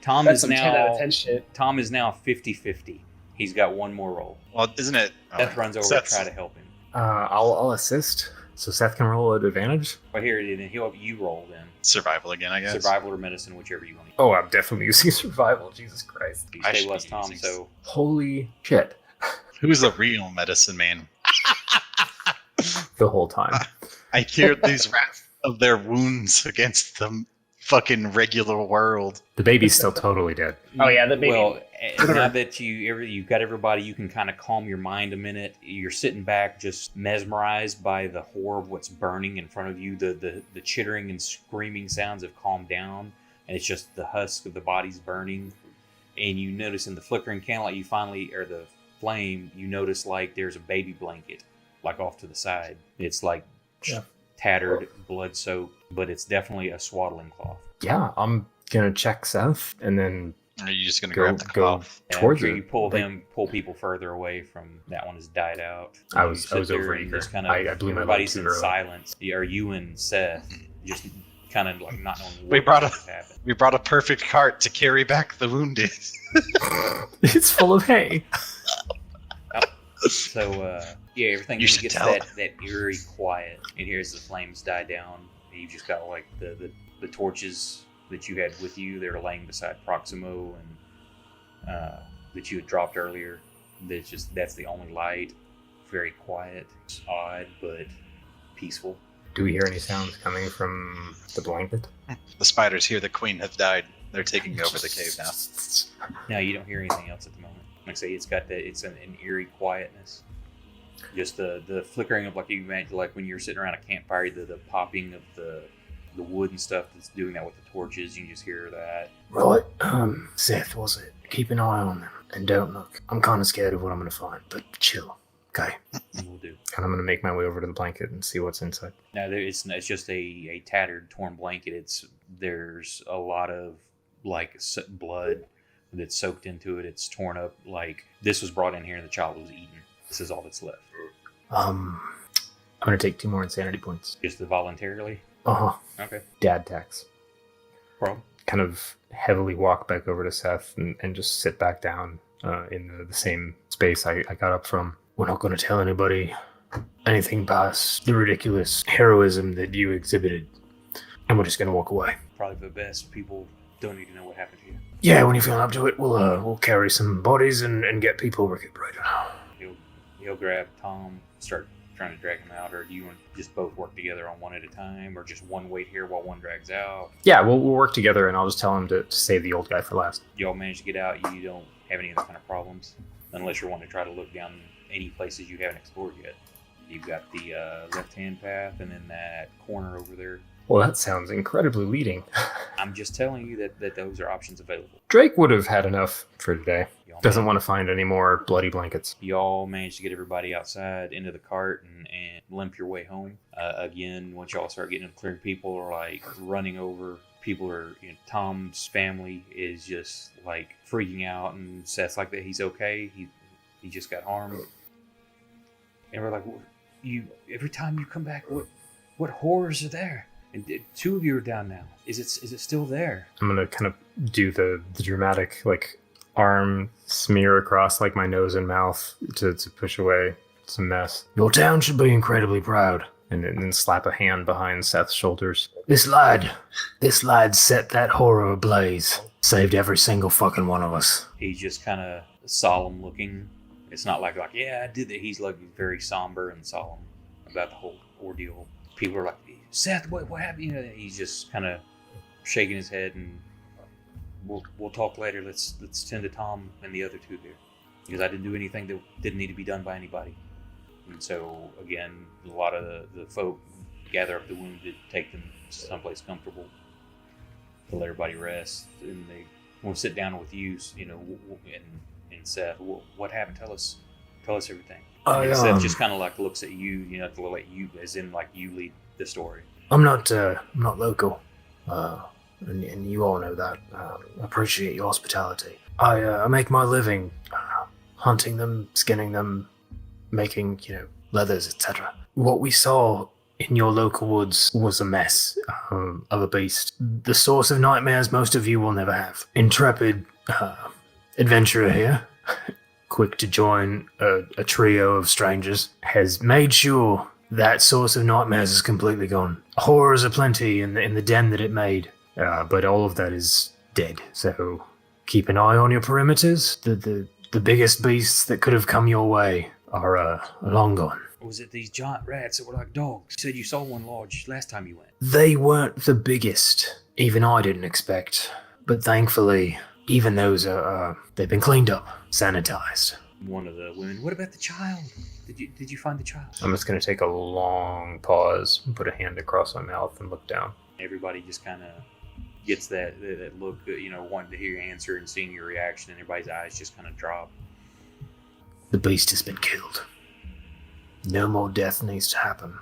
Tom That's is some 10 out of now 10 shit. Tom is now 50-50. He's got one more roll. Well, isn't it? Seth runs over to try to help him. I'll assist, so Seth can roll at advantage. But here, he'll have you roll then. Survival again, I guess. Survival or medicine, whichever you want. Oh, I'm definitely using survival. Jesus Christ! You I stay should less be Tom, using- so Holy shit! Who's the real medicine man? The whole time. I cured these rats of their wounds against the fucking regular world. The baby's still totally dead. Oh, yeah, the baby. Well, now that you've got everybody, you can kind of calm your mind a minute. You're sitting back, just mesmerized by the horror of what's burning in front of you. The chittering and screaming sounds have calmed down, and it's just the husk of the bodies burning. And you notice in the flickering candlelight, or the flame, you notice like there's a baby blanket, like off to the side. It's like Yeah. tattered, blood soaked, but it's definitely a swaddling cloth. Yeah, I'm gonna check Seth and then Are you just gonna Go- grab the go. cloth? towards you it. pull Like- pull people further away from that one has died out. I You was sit there over and eager. just I blew my load everybody's too in early. silence. Are you and Seth just kind of like not knowing what We brought has happened? We brought a perfect cart to carry back the wounded. It's full of hay. So yeah, everything You just should gets tell. that eerie quiet, and here's the flames die down. And you just got like the torches that you had with you. They're laying beside Proximo and that you had dropped earlier. That's the only light. Very quiet. It's odd but peaceful. Do we hear any sounds coming from the blanket? The spiders hear the queen have died. They're taking over the cave now. No, you don't hear anything else at the moment. Like I say, it's an eerie quietness. Just the flickering of like you imagine, like when you're sitting around a campfire, the popping of the wood and stuff that's doing that with the torches. You can just hear that. Right, Seth, was it? Keep an eye on them and don't look. I'm kind of scared of what I'm gonna find, but chill, okay? And we'll do. And I'm gonna make my way over to the blanket and see what's inside. No, it's just a tattered, torn blanket. There's a lot of like blood that's soaked into it. It's torn up. Like this was brought in here and the child was eaten. This is all that's left. I'm gonna take 2 more insanity points. Just voluntarily. Uh-huh. Okay. Dad tax. Problem. Kind of heavily walk back over to Seth and just sit back down in the same space I got up from. We're not going to tell anybody anything past the ridiculous heroism that you exhibited. And we're just going to walk away. Probably the best. People don't need to know what happened to you. Yeah, when you feel up to it, we'll carry some bodies and get people recuperated. He'll grab Tom, start trying to drag him out, or do you want to just both work together on one at a time, or just one wait here while one drags out? Yeah, we'll work together, and I'll just tell him to save the old guy for last. Y'all manage to get out. You don't have any other kind of problems, unless you're wanting to try to look down any places you haven't explored yet. You've got the left-hand path, and then that corner over there. Well, that sounds incredibly leading. I'm just telling you that those are options available. Drake would have had enough for today. Y'all Doesn't want to find any more bloody blankets. Y'all managed to get everybody outside into the cart and limp your way home. Again, once y'all start getting clear, people are like running over. People are, Tom's family is just like freaking out, and Seth's like that he's okay. He just got harmed. And we're like, every time you come back, what horrors are there? And 2 of you are down now. Is it still there? I'm gonna kind of do the dramatic, like, arm smear across like my nose and mouth to push away some mess. Your town should be incredibly proud. And then slap a hand behind Seth's shoulders. This lad set that horror ablaze. Saved every single fucking one of us. He's just kind of solemn looking. It's not like, yeah, I did that. He's like very somber and solemn about the whole ordeal. People are like, Seth, what happened? You know, he's just kind of shaking his head, and we'll talk later. Let's tend to Tom and the other two here, because I didn't do anything that didn't need to be done by anybody. And so again, a lot of the folk gather up the wounded, take them someplace comfortable to let everybody rest, and they will sit down with you, you know, and Seth, what happened? Tell us everything. And Seth just kind of like looks at you, you know, to let you, as in like you lead the story. I'm not local, and you all know that. I appreciate your hospitality. I make my living hunting them, skinning them, making, you know, leathers, etc. What we saw in your local woods was a mess of a beast. The source of nightmares most of you will never have. Intrepid adventurer here, quick to join a trio of strangers, has made sure that source of nightmares is completely gone. Horrors aplenty in the den that it made, but all of that is dead. So keep an eye on your perimeters. The biggest beasts that could have come your way are long gone. Was it these giant rats that were like dogs? You said you saw one large last time you went. They weren't the biggest. Even I didn't expect. But thankfully, even those they've been cleaned up, sanitized. One of the women, what about the child? Did you find the child? I'm just going to take a long pause and put a hand across my mouth and look down. Everybody just kind of gets that look, you know, wanting to hear your answer and seeing your reaction, and everybody's eyes just kind of drop. The beast has been killed. No more death needs to happen.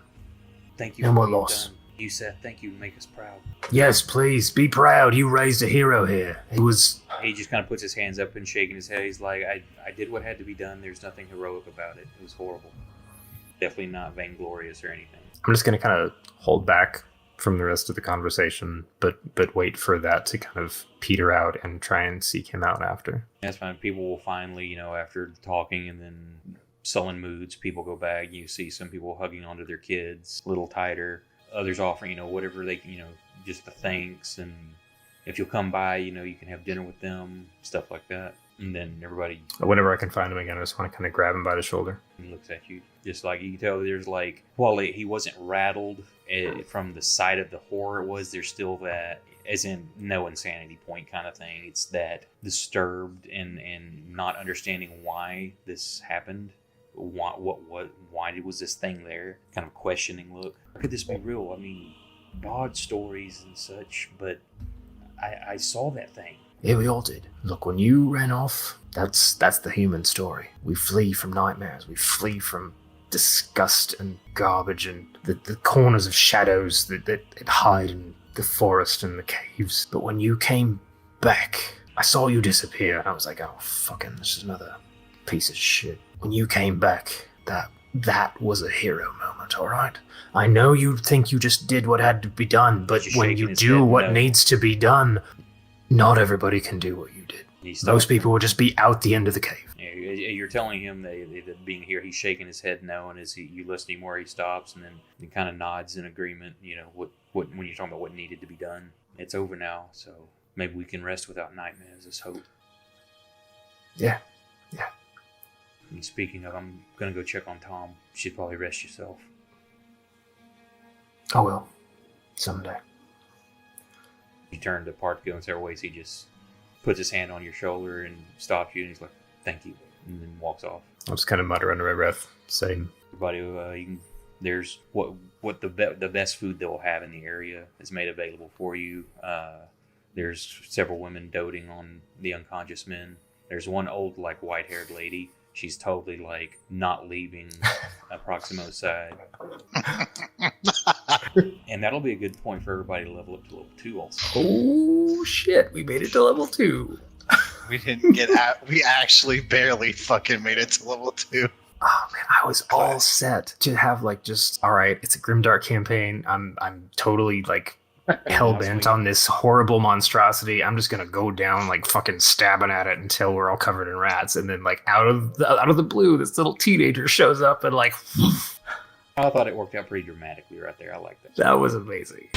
Thank you. No more loss. You said thank you. Make us proud. Yes, please be proud. You raised a hero here. He just kind of puts his hands up and shaking his head. He's like, I did what had to be done. There's nothing heroic about it. It was horrible. Definitely not vainglorious or anything. I'm just going to kind of hold back from the rest of the conversation, but wait for that to kind of peter out and try and seek him out after. That's fine. People will finally, you know, after talking and then sullen moods, people go back. You see some people hugging onto their kids a little tighter. Others offering, you know, whatever they can, you know, just the thanks, and if you'll come by, you know, you can have dinner with them, stuff like that. And then everybody, whenever I can find him again, I just want to kind of grab him by the shoulder. He looks at you, just like you can tell. There's like, while he wasn't rattled from the sight of the horror, there's still that, as in no insanity point kind of thing. It's that disturbed and not understanding why this happened. Why was this thing there? Kind of questioning look. Could this be real? I mean, odd stories and such, but I saw that thing. Yeah, we all did. Look, when you ran off, that's the human story. We flee from nightmares. We flee from disgust and garbage and the corners of shadows that hide in the forest and the caves. But when you came back, I saw you disappear, and I was like, oh, fucking, this is another piece of shit. When you came back, that was a hero moment, all right? I know you think you just did what had to be done, but when you do what needs to be done, not everybody can do what you did. Most people will just be out the end of the cave. Yeah, you're telling him that being here, he's shaking his head no, and as you listen to him where he stops, and then he kind of nods in agreement. You know what when you're talking about what needed to be done, it's over now. So maybe we can rest without nightmares. Let's hope. Yeah. And speaking of, I'm gonna go check on Tom. You should probably rest yourself. I will. Someday. You turn to part to go in several ways. He just puts his hand on your shoulder and stops you, and he's like, "Thank you," and then walks off. I'll just kind of mutter under my breath, saying, "Everybody, there's what the best food they'll have in the area is made available for you. There's several women doting on the unconscious men. There's one old, like, white-haired lady. She's totally, like, not leaving Proximo's side. And that'll be a good point for everybody to level up to level 2 also. Oh, shit. We made it to level 2. We didn't get out. We actually barely fucking made it to level 2. Oh, man. I was all set to have, like, just, all right, it's a GrimDark campaign. I'm totally, like, hell bent on this horrible monstrosity. I'm just gonna go down like fucking stabbing at it until we're all covered in rats. And then like out of the blue, this little teenager shows up and like I thought it worked out pretty dramatically right there. I like that. that was amazing.